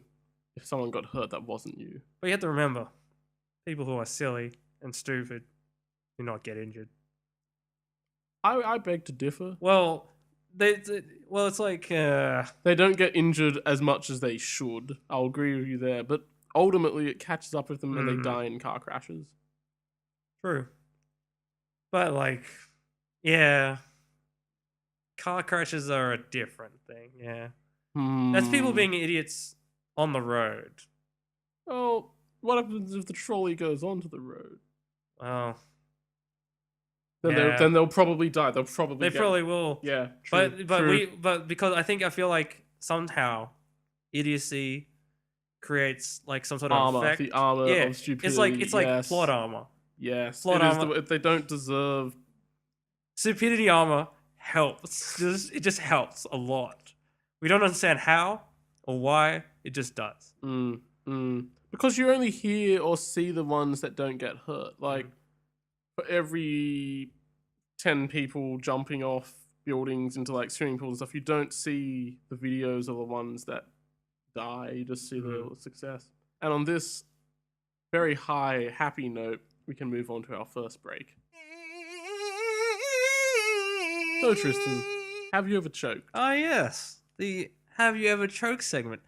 if someone got hurt that wasn't you. But you have to remember, people who are silly and stupid do not get injured. I beg to differ. Well, it's like... They don't get injured as much as they should. I'll agree with you there. But ultimately, it catches up with them and they die in car crashes. True. But, like, yeah. Car crashes are a different thing, yeah. That's people being idiots on the road. Well, what happens if the trolley goes onto the road? Well... Then they'll probably die. They probably will. Yeah, true, but because I feel like somehow idiocy creates like some sort of armor, effect. the armor of stupidity. It's like plot armor. Yes, plot armor. They don't deserve. Stupidity armor helps. It just helps a lot. We don't understand how or why. It just does. Because you only hear or see the ones that don't get hurt. Like. For every 10 people jumping off buildings into like swimming pools and stuff, you don't see the videos of the ones that die. You just see the success. And on this very high, happy note, we can move on to our first break. So Tristan, have you ever choked? Oh yes, the Have You Ever Choked segment.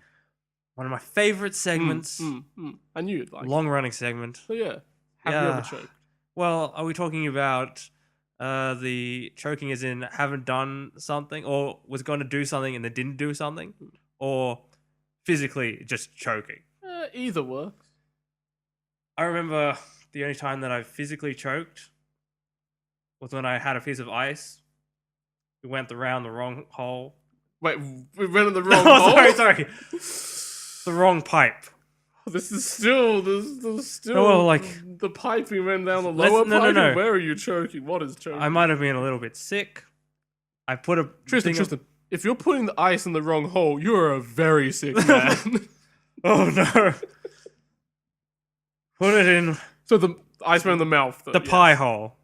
One of my favorite segments. I knew you'd like it. Long-running segment. So yeah, have you ever choked? Well, are we talking about the choking as in haven't done something or was going to do something and then didn't do something? Or physically just choking? Either works. I remember the only time that I physically choked was when I had a piece of ice. We went around the wrong hole. Wait, we went in the wrong hole? Sorry. The wrong pipe. This is still the piping went down the lower pipe. No. Where are you choking? What is choking? I might have been a little bit sick. I put a Tristan, if you're putting the ice in the wrong hole, you are a very sick man. Oh no. Put it in. So the ice went in the mouth. The pie hole.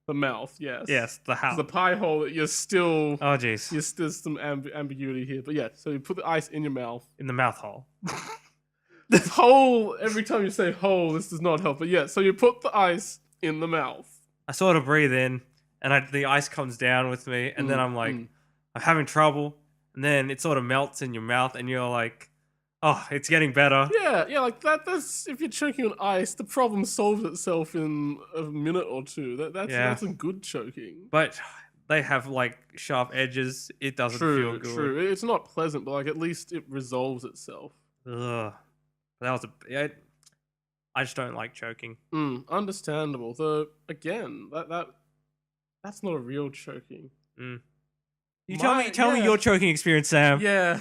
The mouth, yes. Yes, the house. The pie hole, you're still... Oh, jeez. There's some ambiguity here. But yeah, so you put the ice in your mouth. In the mouth hole. This hole, every time you say hole, this does not help. But yeah, so you put the ice in the mouth. I sort of breathe in, and the ice comes down with me, and then I'm like, I'm having trouble. And then it sort of melts in your mouth, and you're like, oh, it's getting better. Yeah, like that's if you're choking on ice, the problem solves itself in a minute or two. That's a good choking. But they have like sharp edges. It doesn't feel good. True. It's not pleasant, but like at least it resolves itself. Ugh. That was I just don't like choking. Understandable. Though again, that's not a real choking. Tell me your choking experience, Sam. Yeah.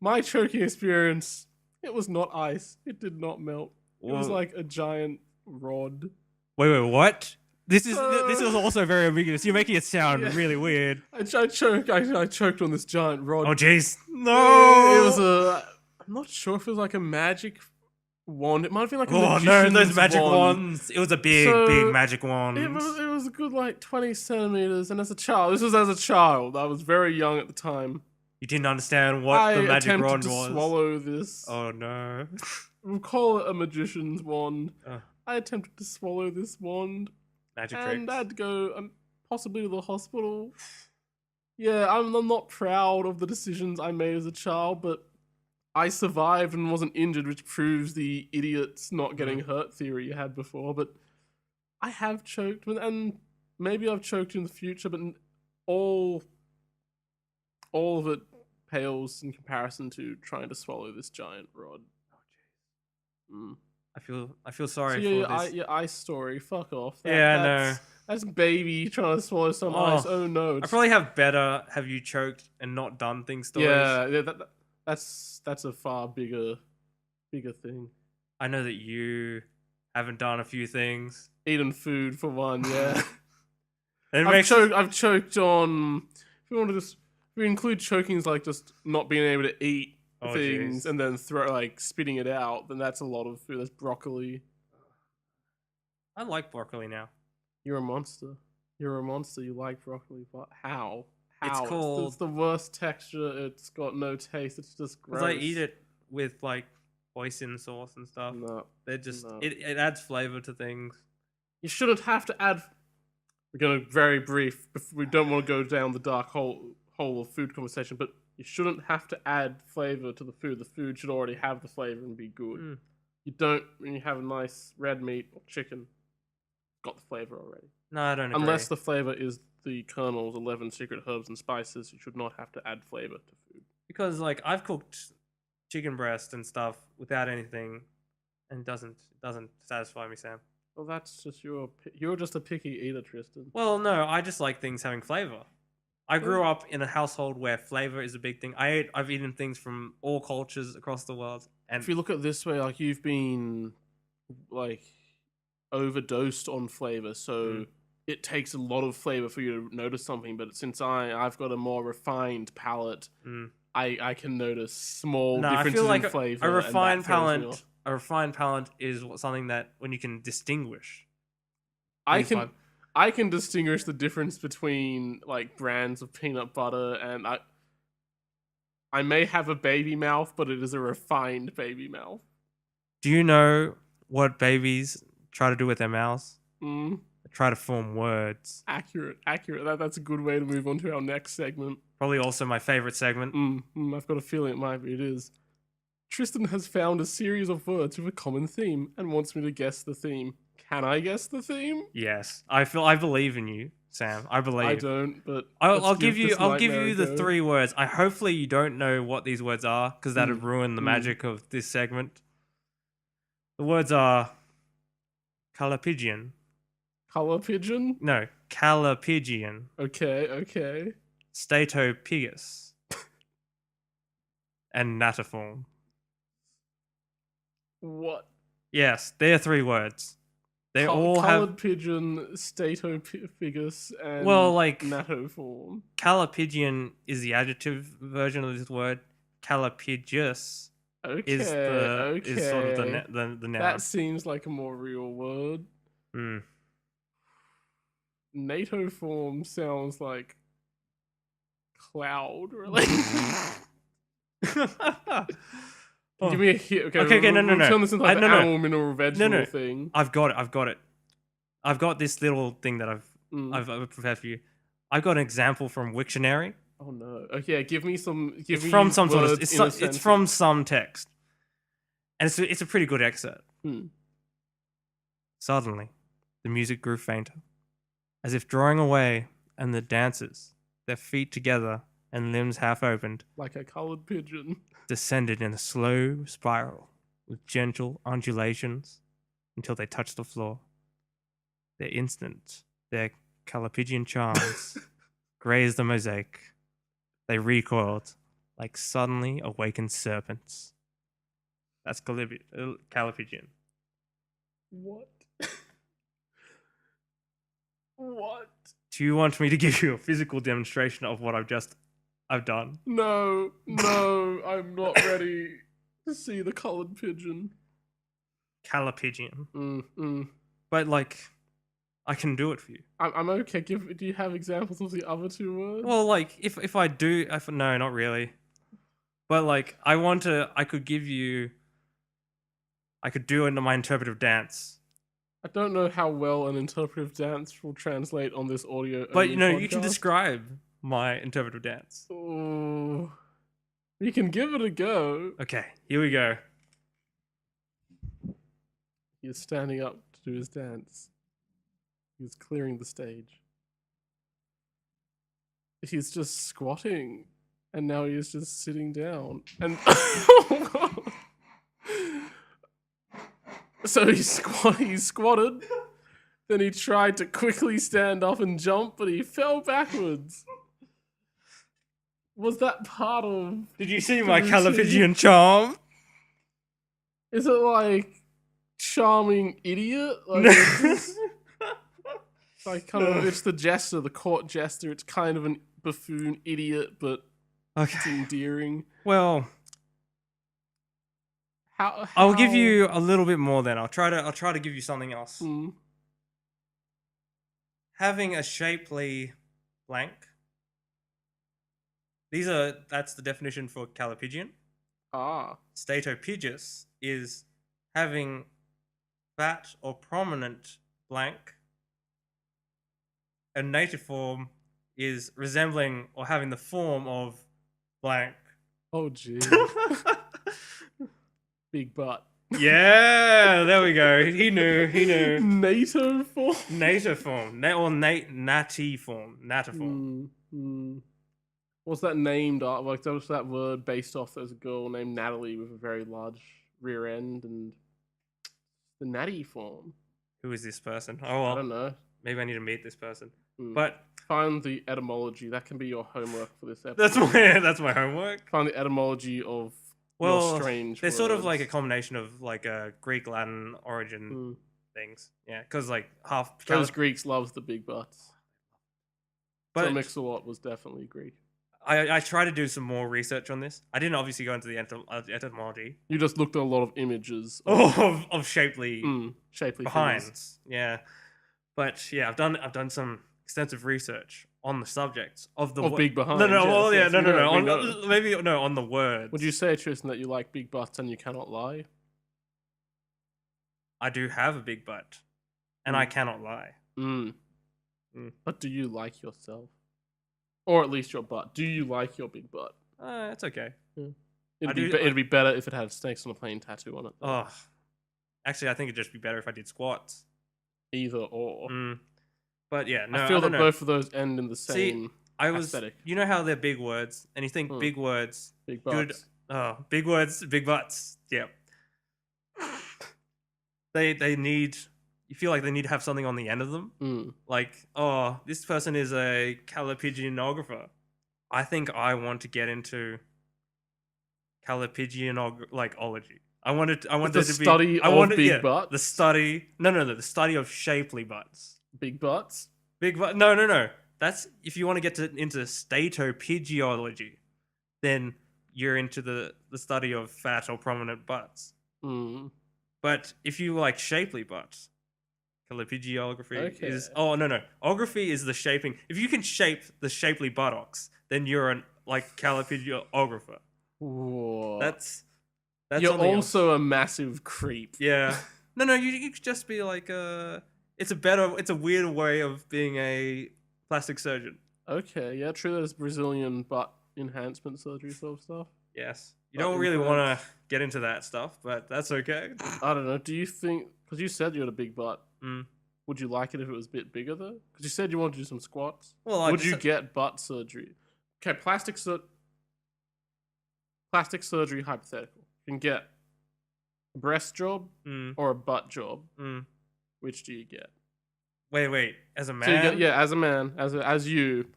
My choking experience, it was not ice. It did not melt. It was like a giant rod. Wait, what? This is also very ambiguous. You're making it sound really weird. I choked on this giant rod. Oh, jeez. No! It was I'm not sure if it was like a magic wand. It might have been like a magician's wand. Those magic wands. It was a big magic wand. It was a good like 20 centimeters. And as a child, I was very young at the time. You didn't understand what the magic wand was. I attempted to swallow this. Oh no. We'll call it a magician's wand. I attempted to swallow this wand. Magic tricks. And I had to go possibly to the hospital. Yeah, I'm not proud of the decisions I made as a child, but I survived and wasn't injured, which proves the idiots not getting hurt theory you had before. But I have choked, and maybe I've choked in the future, but all of it pales in comparison to trying to swallow this giant rod. Oh, jeez. I feel sorry for this. Your ice story. Fuck off. Yeah, I know. That's baby trying to swallow some ice. Oh no. I probably have better have you choked and not done things stories. Yeah, that's a far bigger thing. I know that you haven't done a few things. Eaten food for one, yeah. I've choked on. If we include chokings like just not being able to eat things and then spitting it out, then that's a lot of food. That's broccoli. I like broccoli now. You're a monster. You're a monster. You like broccoli, but how? It's cold. It's the worst texture. It's got no taste. It's just gross. Because I eat it with like hoisin sauce and stuff. No, they're just it adds flavor to things. You shouldn't have to add. We're going to very brief. We don't want to go down the dark hole of food conversation, but you shouldn't have to add flavor to the food. The food should already have the flavor and be good. You don't when you have a nice red meat or chicken. Got the flavor already. No, I don't agree. Unless the flavor is the Colonel's 11 secret herbs and spices, you should not have to add flavor to food. Because like I've cooked chicken breast and stuff without anything, and it doesn't satisfy me, Sam. Well, that's just you're just a picky eater, Tristan. Well, no, I just like things having flavor. I grew up in a household where flavor is a big thing. I've eaten things from all cultures across the world, and if you look at it this way, like you've been like overdosed on flavor, so it takes a lot of flavor for you to notice something. But since I've got a more refined palate, I can notice small differences in flavor. A refined palate is something that when you can distinguish. I can distinguish the difference between like brands of peanut butter, and I may have a baby mouth, but it is a refined baby mouth. Do you know what babies try to do with their mouths? They try to form words. Accurate. That's a good way to move on to our next segment. Probably also my favorite segment. I've got a feeling it might be. It is. Tristan has found a series of words with a common theme and wants me to guess the theme. Can I guess the theme? Yes. I believe in you, Sam. I believe. I don't, but I'll give you the 3 words. Hopefully you don't know what these words are, because that would ruin the magic of this segment. The words are calapigian. Color pigeon? No, calapigian. Okay. Statopigus. And natiform. What? Yes, they are 3 words. They all have colored pigeon, statopigus, and natiform. Calapigian is the adjective version of this word. Calapigus is sort of the noun. That seems like a more real word. Natiform sounds like cloud related. Give me a hit. Okay, no. Turn this into like an animal, mineral, vegetable thing. I've got it. I've got this little thing that I've prepared for you. I've got an example from Wiktionary. Oh no. Okay, give me some. It's from some text, and it's a pretty good excerpt. Suddenly, the music grew fainter, as if drawing away, and the dancers, their feet together and limbs half opened, like a coloured pigeon, descended in a slow spiral with gentle undulations until they touched the floor. Their calapigian charms grazed the mosaic. They recoiled like suddenly awakened serpents. That's calapigian. What? What? Do you want me to give you a physical demonstration of what I've done? No, I'm not ready to see the coloured pigeon. Calapigian. But like, I can do it for you. I'm okay. Do you have examples of the other 2 words? Well, like, if I do, no, not really. But like, I could do into my interpretive dance. I don't know how well an interpretive dance will translate on this audio. But you can describe my interpretive dance. Oh, you can give it a go. Okay, here we go. He's standing up to do his dance. He's clearing the stage. He's just squatting, and now he's just sitting down. And So he squatted. Then he tried to quickly stand up and jump, but he fell backwards. Was that part of... Did you see my Calipigian charm? Is it like charming idiot? Like, it's like kind of, it's the jester, the court jester. It's kind of an buffoon idiot, but it's endearing. Well, how I'll give you a little bit more then. I'll try to give you something else. Having a shapely blank. That's the definition for Calipigian. Statopigus is having fat or prominent blank. A native form is resembling or having the form of blank. Oh, gee. Big butt. Yeah, there we go. He knew. NATO form? NATO form. Or natty form. Natter form. What's that named? Like, that was that word based off, there's a girl named Natalie with a very large rear end, and the natty form. Who is this person? Oh, well, I don't know. Maybe I need to meet this person. But find the etymology. That can be your homework for this episode. That's my homework. Find the etymology of your strange they're words. sort of like a combination of like a Greek Latin origin things. Yeah, because like half those Greeks loves the big butts. But so Mix-a-Lot was definitely Greek. I tried to do some more research on this. I didn't obviously go into the etymology. You just looked at a lot of images of shapely behinds. Things. Yeah, but yeah, I've done some extensive research on the subjects of the big behinds. No. On the words. Would you say, Tristan, that you like big butts and you cannot lie? I do have a big butt, and I cannot lie. But do you like yourself? Or at least your butt. Do you like your big butt? It's okay. Yeah. It'd be better if it had snakes on a plane tattoo on it. Oh, actually, I think it'd just be better if I did squats. Either or. But yeah, no, I feel that both of those end in the same aesthetic. You know how they're big words, and you think big words, big butts. Big words, big butts. Yeah. They need. You feel like they need to have something on the end of them. Like, this person is a Calipigianographer. I think I want to get into Calipigianology. I want the study of big butts. The study. No. The study of shapely butts. Big butts. No. That's if you want to get into statopigiology, then you're into the study of fat or prominent butts. But if you like shapely butts. Calipigiography is Ography is the shaping. If you can shape the shapely buttocks, then you're an Calipigiographer. Whoa. That's you're also a massive creep. Yeah. No. You could just be like it's a weird way of being a plastic surgeon. Okay. Yeah. True. There's Brazilian butt enhancement surgery sort of stuff. Yes. You don't really want to get into that stuff, but that's okay. I don't know. Do you think? Because you said you had a big butt. Would you like it if it was a bit bigger though? Because you said you wanted to do some squats. Well, would you get butt surgery? Okay, plastic surgery hypothetical. You can get a breast job or a butt job. Which do you get? Wait. As a man? So you get, as a man, as you've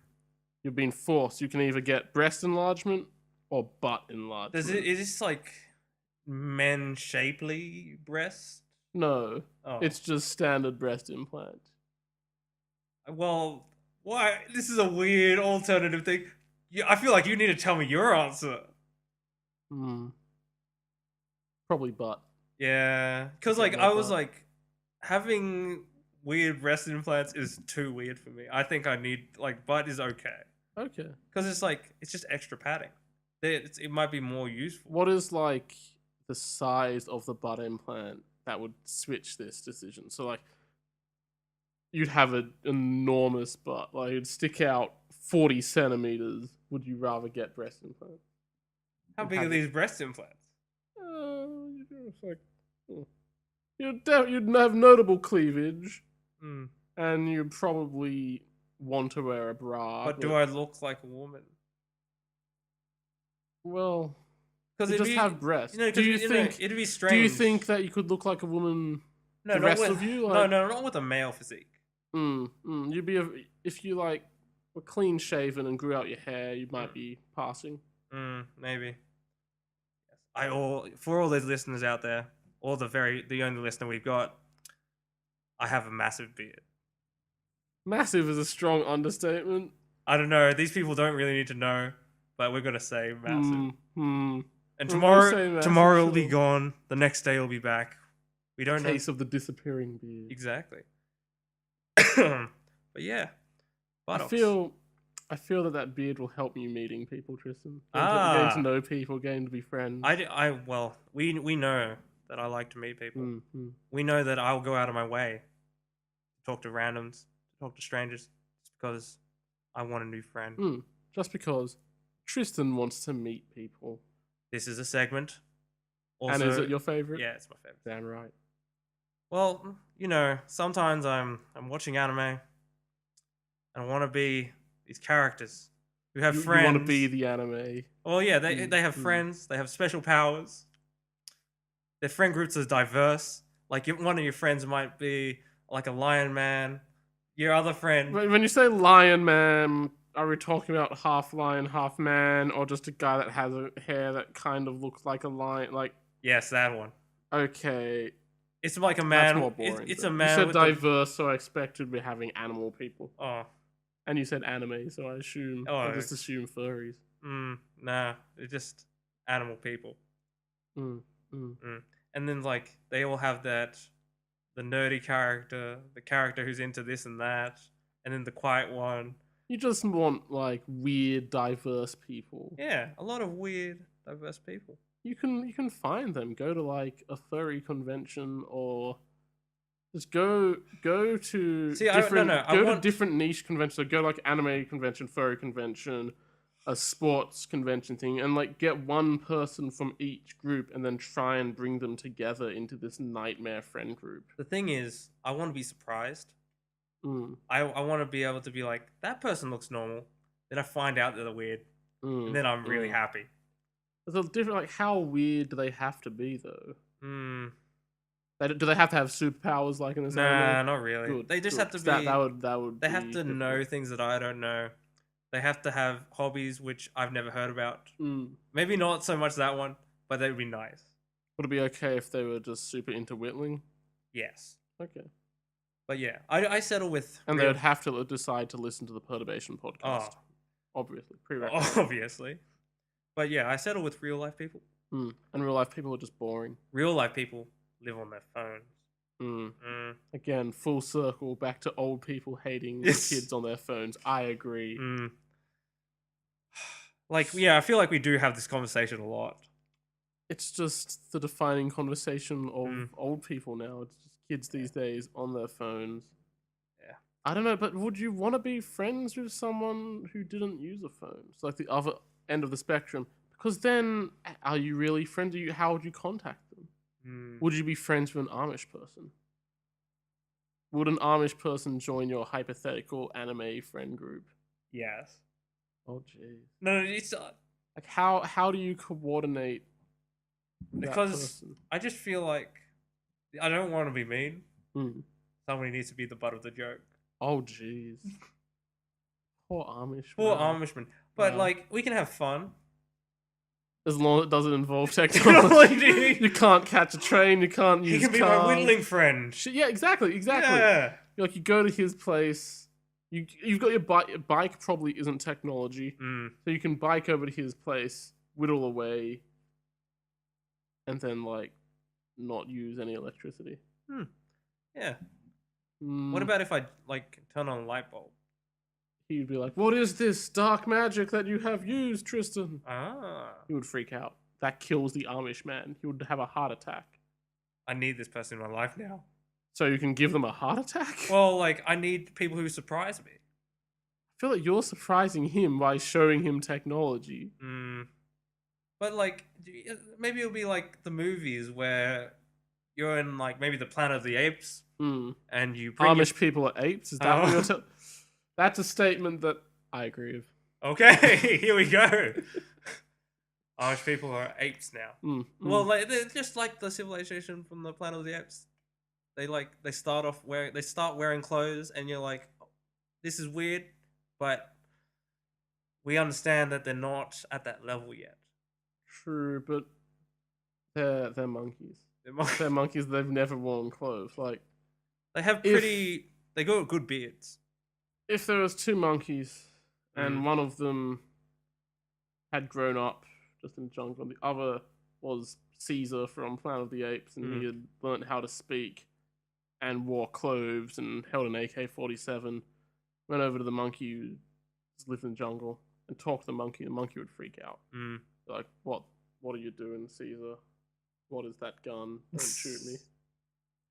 been forced. You can either get breast enlargement or butt enlargement. Is this like men shapely breast? No, it's just standard breast implant. Well, why? This is a weird alternative thing. I feel like you need to tell me your answer. Probably butt. Yeah, because like I was like, having weird breast implants is too weird for me. I think I need like butt is okay. Okay. Because it's just extra padding. It might be more useful. What is like the size of the butt implant that would switch this decision? So like, you'd have an enormous butt, like it'd stick out 40 centimeters. Would you rather get breast implants? How big are these breast implants? You'd have notable cleavage, and you'd probably want to wear a bra. But do I look like a woman? Well, Because you just have breasts. Do you think it'd be strange? Do you think that you could look like a woman? No, the rest of you? Like, no, not with a male physique. You'd be if you like were clean shaven and grew out your hair, you might be passing. Maybe. For all those listeners out there, or the only listener we've got, I have a massive beard. Massive is a strong understatement. I don't know. These people don't really need to know, but we're gonna say massive. And Massive, tomorrow will be gone. The next day will be back. We don't know. Case of the disappearing beard. Exactly. But yeah, buttocks. I feel that beard will help you meeting people, Tristan. Getting to know people, getting to be friends. Well, we know that I like to meet people. We know that I'll go out of my way to talk to randoms, to talk to strangers, just because I want a new friend. Just because Tristan wants to meet people. This is a segment. Also, and is it your favorite? Yeah, it's my favorite. Damn right. Well, sometimes I'm watching anime, and I want to be these characters who have friends. You want to be the anime. Well, yeah, they have friends. They have special powers. Their friend groups are diverse. Like one of your friends might be like a lion man. Your other friend. When you say lion man, are we talking about half lion, half man, or just a guy that has a hair that kind of looks like a lion? Like yes, that one. Okay. It's like a man. That's more boring. It's a man. You said diverse, so I expected we're having animal people. Oh. And you said anime, so I just assume furries. Nah, they're just animal people. And then like they all have the nerdy character, the character who's into this and that, and then the quiet one. You just want like weird, diverse people. Yeah, a lot of weird, diverse people. You can find them. Go to like a furry convention, or just go to different niche conventions. So go like anime convention, furry convention, a sports convention thing, and like get one person from each group, and then try and bring them together into this nightmare friend group. The thing is, I want to be surprised. I want to be able to be like, that person looks normal. Then I find out that they're weird, and then I'm really happy. There's a different, like, how weird do they have to be though? Do they have to have superpowers like in this anime? Nah, not really. Good, they just have to be. That would. They have to know things that I don't know. They have to have hobbies which I've never heard about. Maybe not so much that one, but that would be nice. Would it be okay if they were just super into whittling? Yes. Okay. But yeah, I settle with. And they would have to decide to listen to the Perturbation podcast. Oh. Obviously. Prerequisite. Obviously. But yeah, I settle with real life people. And real life people are just boring. Real life people live on their phones. Again, full circle back to old people hating kids on their phones. I agree. Like, yeah, I feel like we do have this conversation a lot. It's just the defining conversation of old people now. It's just kids these days on their phones. Yeah. I don't know, but would you want to be friends with someone who didn't use a phone? It's like the other end of the spectrum. Because then, are you really friends? How would you contact them? Would you be friends with an Amish person? Would an Amish person join your hypothetical anime friend group? Yes. Oh, jeez. No, it's like how do you coordinate? Because I just feel like I don't want to be mean. Somebody needs to be the butt of the joke. Oh, jeez. Poor Amish. Poor Amishman. But like, we can have fun. As long as it doesn't involve technology. You can't catch a train, you can't use He can be cars. my whittling friend. Yeah, exactly. Yeah. Like, you go to his place, you've got your bike. Your bike probably isn't technology. So you can bike over to his place, whittle away, and then, like, not use any electricity. Yeah. What about if I, like, turn on a light bulb? He'd be like, "What is this dark magic that you have used, Tristan?" He would freak out. That kills the Amish man. He would have a heart attack. I need this person in my life now. So you can give them a heart attack? Well, like, I need people who surprise me. I feel like you're surprising him by showing him technology. But, like, maybe it'll be like the movies where you're in, like, maybe the Planet of the Apes, and you bring Amish people are apes? Is that what you're telling? That's a statement that I agree with. Okay, here we go. Amish people are apes now. Well, they're just like the civilization from the Planet of the Apes. They start wearing clothes, and you're like, oh, this is weird, but we understand that they're not at that level yet. True, but they're monkeys. They're monkeys. They've never worn clothes. Like they have they got good beards. If there was two monkeys, and one of them had grown up just in the jungle, and the other was Caesar from Planet of the Apes, and he had learned how to speak and wore clothes and held an AK-47, went over to the monkey who lived in the jungle and talked to the monkey would freak out. Like, what are you doing, Caesar? What is that gun? Don't shoot me.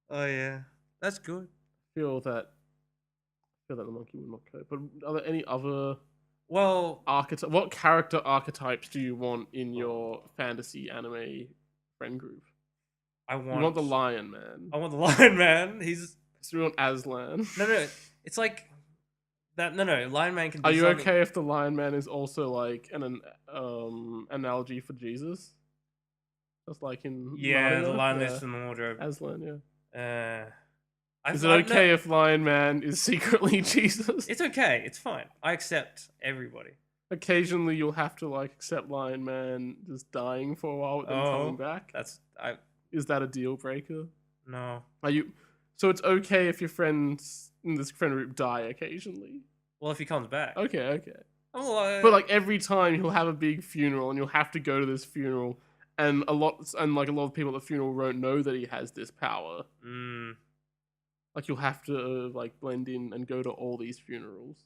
Oh yeah, that's good. I feel that the monkey would not cope. But are there any other what character archetypes do you want in your fantasy anime friend group? You want the Lion Man. I want the Lion Man. So we want Aslan. No. It's like that. No. Lion Man can. Are you okay if the Lion Man is also like an analogy for Jesus? Just like in Mario? The Lion lives in the wardrobe. Aslan, yeah. Is it okay if Lion Man is secretly Jesus? It's okay. It's fine. I accept everybody. Occasionally, you'll have to like accept Lion Man just dying for a while and then coming back. Is that a deal breaker? No. So it's okay if your friends in this friend group die occasionally? Well, if he comes back. Okay. But like every time he'll have a big funeral and you'll have to go to this funeral, and a lot of people at the funeral won't know that he has this power. Like you'll have to like blend in and go to all these funerals.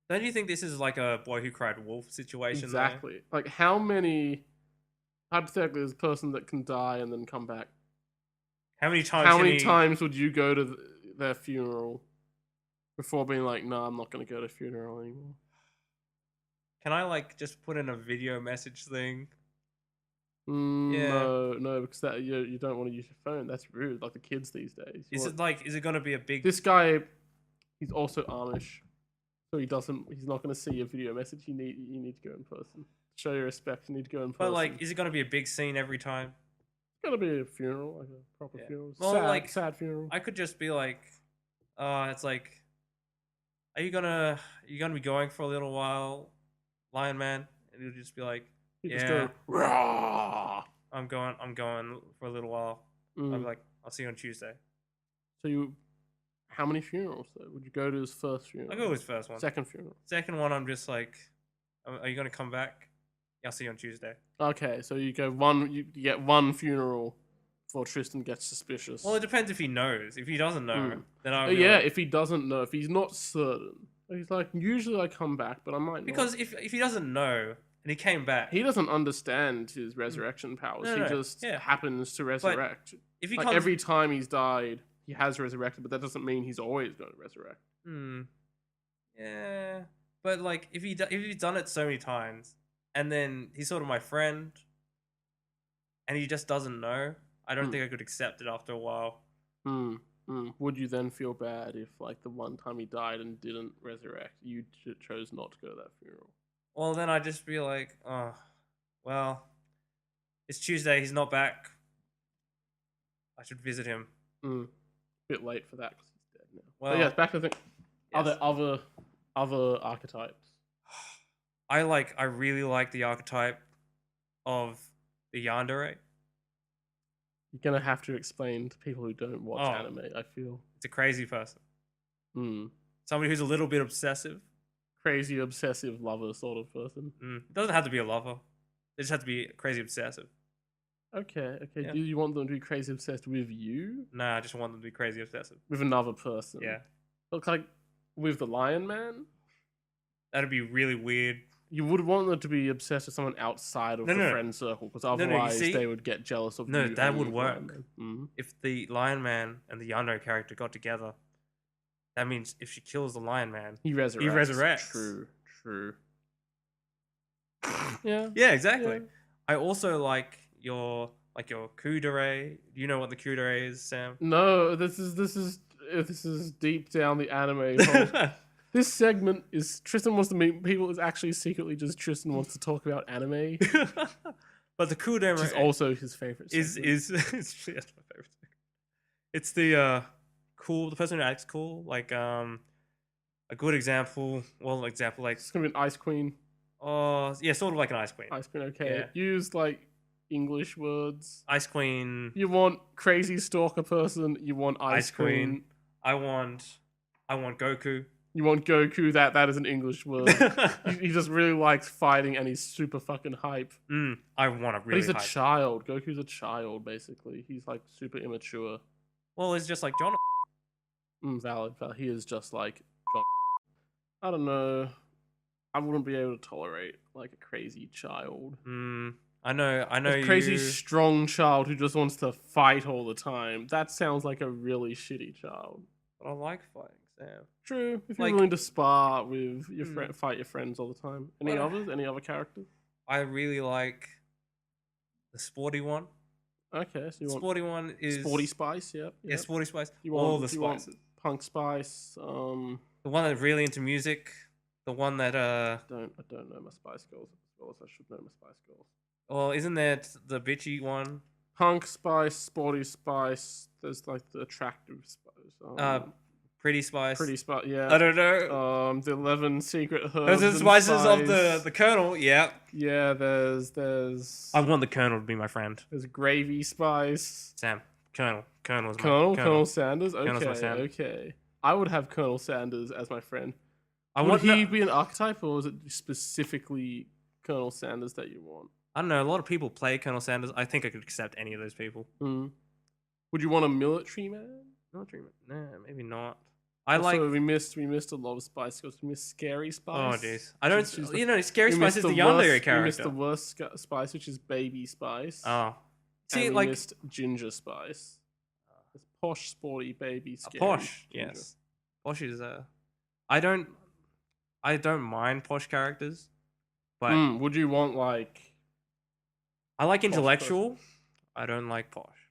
Don't you think this is like a Boy Who Cried Wolf situation? Exactly. Like how many hypothetically there's a person that can die and then come back. How many times would you go to their funeral before being like, no, I'm not going to go to funeral anymore? Can I like just put in a video message thing? No, because that you don't want to use your phone. That's rude. Like the kids these days. Is it going to be a big? This guy, he's also Amish, so he's not going to see a video message. You need to go in person. Show your respect. You need to go in person. But like, is it going to be a big scene every time? It's going to be a funeral, like a proper funeral. Well, sad funeral. I could just be like, it's like, are you gonna be going for a little while, Lion Man? And he'll just be like, just go, Rah! I'm going for a little while. I'll be like, I'll see you on Tuesday. So how many funerals though? Would you go to his first funeral? I'll go to his first one. Second funeral. Second one, I'm just like, are you going to come back? I'll see you on Tuesday. Okay, so you get one funeral before Tristan gets suspicious. Well, it depends if he knows. If he doesn't know, then if he doesn't know, if he's not certain. He's like, usually I come back, but I might not. Because if he doesn't know, and he came back. He doesn't understand his resurrection powers. He just happens to resurrect. But if he every time he's died, he has resurrected, but that doesn't mean he's always going to resurrect. Yeah. But like, if he's done it so many times, and then he's sort of my friend, and he just doesn't know, I don't think I could accept it after a while. Would you then feel bad if, like, the one time he died and didn't resurrect, you chose not to go to that funeral? Well, then I'd just be like, oh, well, it's Tuesday, he's not back. I should visit him. Bit late for that because he's dead now. Well, but yeah, back to the thing. Yes. Are there other archetypes? I really like the archetype of the yandere. You're gonna have to explain to people who don't watch anime, I feel. It's a crazy person. Somebody who's a little bit obsessive. Crazy obsessive lover sort of person. It doesn't have to be a lover. They just have to be crazy obsessive. Okay. Yeah. Do you want them to be crazy obsessed with you? Nah, I just want them to be crazy obsessive. With another person? Yeah. Look, like, with the Lion Man? That'd be really weird. You would want them to be obsessed with someone outside of the friend circle, because otherwise they would get jealous of you. No, that would work. If the Lion Man and the Yandere character got together, that means if she kills the Lion Man, he resurrects. True. Yeah. Yeah, exactly. Yeah. I also like your kudere. Do you know what the kudere is, Sam? No, this is deep down the anime hole. This segment is Tristan wants to meet people. Is actually secretly just Tristan wants to talk about anime. But the cool demo is also his favorite. Is that's my favorite. It's the the person who acts cool. Like a good example. Well, example like it's gonna be an Ice Queen. Oh yeah, sort of like an Ice Queen. Ice Queen, okay. Yeah. Use like English words. Ice Queen. You want crazy stalker person. You want Ice Queen. I want Goku. You want Goku. That is an English word. he just really likes fighting and he's super fucking hype. I want a really. But he's a child. Goku's a child basically. He's like super immature. Well, it's just like John. Valid. He is just like John. I don't know. I wouldn't be able to tolerate like a crazy child. I know. A crazy strong child who just wants to fight all the time. That sounds like a really shitty child. But I like fighting, Sam. True. If you're willing to spar with your fight your friends all the time. Any others? Any other characters? I really like the sporty one. Okay, so you want sporty one is Sporty Spice. Yep. Yeah, Sporty Spice. You want all the spices. Punk Spice. The one that's really into music. The one that I don't know my Spice Girls as well as I should know my Spice Girls. Well, isn't that the bitchy one? Punk Spice, Sporty Spice. There's like the attractive Spice. Pretty Spice. Pretty Spice, yeah. I don't know. The 11 secret herbs. Those are the spices of the Colonel. Yeah. Yeah. There's. I want the Colonel to be my friend. There's Gravy Spice. Sam. Colonel Sanders. Okay. Okay. I would have Colonel Sanders as my friend. Would he be an archetype, or is it specifically Colonel Sanders that you want? I don't know. A lot of people play Colonel Sanders. I think I could accept any of those people. Would you want a military man? Military man? Nah, maybe not. We missed a lot of Spice Girls. We missed Scary Spice. Oh jeez, I don't. Scary Spice is the yandere character. We missed the worst Spice, which is Baby Spice. Oh, see, we missed Ginger Spice. It's posh, sporty, baby, scary. Posh, Ginger. Yes. Posh is I don't mind posh characters, but would you want like? I like intellectual. I don't like posh.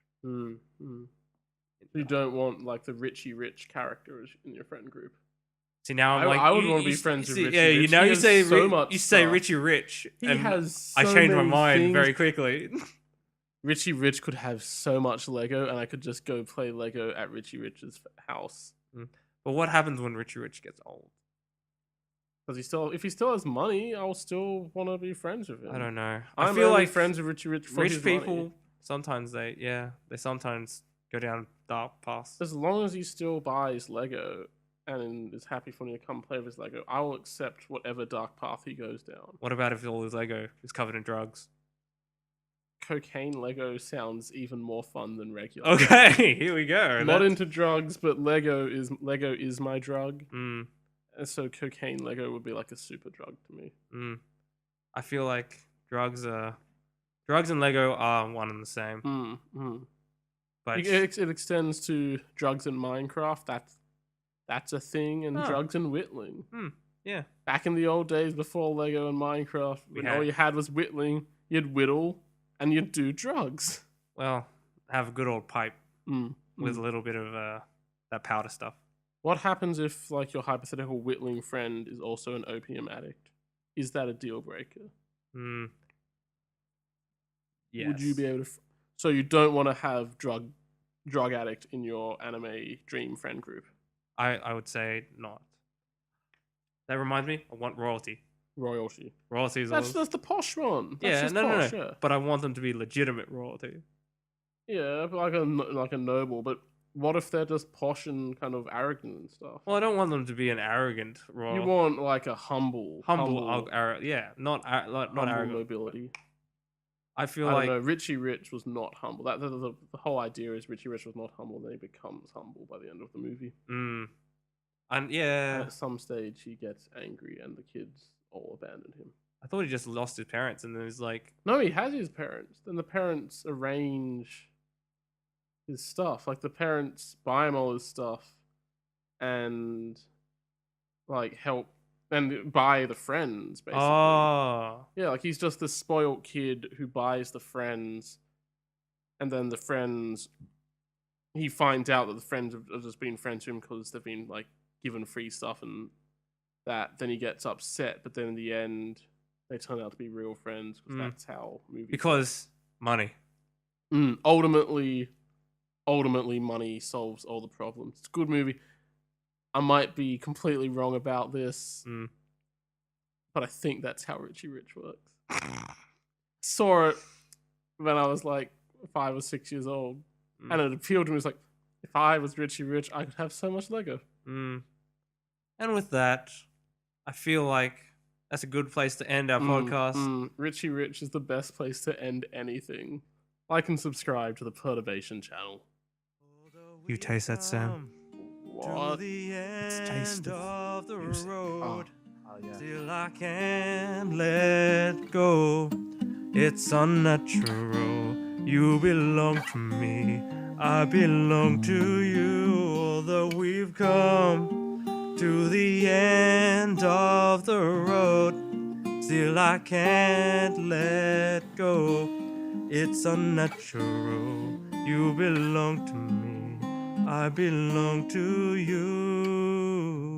You don't want like the Richie Rich characters in your friend group. See, now I would want to be friends with Richie Rich. Yeah, you say you say Richie Rich. He has. I changed my mind very quickly. Richie Rich could have so much Lego, and I could just go play Lego at Richie Rich's house. But what happens when Richie Rich gets old? Because if he still has money, I'll still want to be friends with him. I don't know. I feel like friends with Richie Rich. Rich people sometimes they sometimes go down dark paths. As long as he still buys Lego and is happy for me to come play with his Lego, I will accept whatever dark path he goes down. What about if all his Lego is covered in drugs? Cocaine Lego sounds even more fun than regular. Okay, here we go. Not into drugs, but Lego is my drug. And so cocaine Lego would be like a super drug to me. I feel like drugs and Lego are one and the same. But it extends to drugs in Minecraft. That's a thing, and drugs and whittling. Yeah. Back in the old days before Lego and Minecraft, when all you had was whittling, you'd whittle and you'd do drugs. Well, have a good old pipe with a little bit of that powder stuff. What happens if like your hypothetical whittling friend is also an opium addict? Is that a deal breaker? Yes. Would you be able to? So you don't want to have drug addict in your anime dream friend group? I would say not. That reminds me, I want royalty. Royalty is that's the posh one. That's no. Yeah. But I want them to be legitimate royalty. Yeah, like a noble. But what if they're just posh and kind of arrogant and stuff? Well, I don't want them to be an arrogant royal. You want like a humble, not arrogant nobility. I feel I don't know. Richie Rich was not humble. The whole idea is Richie Rich was not humble. Then he becomes humble by the end of the movie. And at some stage he gets angry, and the kids all abandon him. I thought he just lost his parents, and then he's like, no, he has his parents. Then the parents arrange his stuff. Like the parents buy him all his stuff, and like help. And buy the friends, basically. Oh. Yeah, like he's just the spoiled kid who buys the friends, and then the friends, he finds out that the friends have just been friends to him because they've been like given free stuff and that. Then he gets upset, but then in the end, they turn out to be real friends because that's how movies. Because money. Ultimately, money solves all the problems. It's a good movie. I might be completely wrong about this, but I think that's how Richie Rich works. Saw it when I was like 5 or 6 years old, and it appealed to me. It's like, if I was Richie Rich, I could have so much Lego. And with that, I feel like that's a good place to end our podcast. Richie Rich is the best place to end anything. Like and subscribe to the Perturbation channel. You taste that, Sam? What? It's taste of the road. Still I can't let go. It's unnatural. You belong to me. I belong to you. Although we've come to the end of the road, still I can't let go. It's unnatural. You belong to me. I belong to you.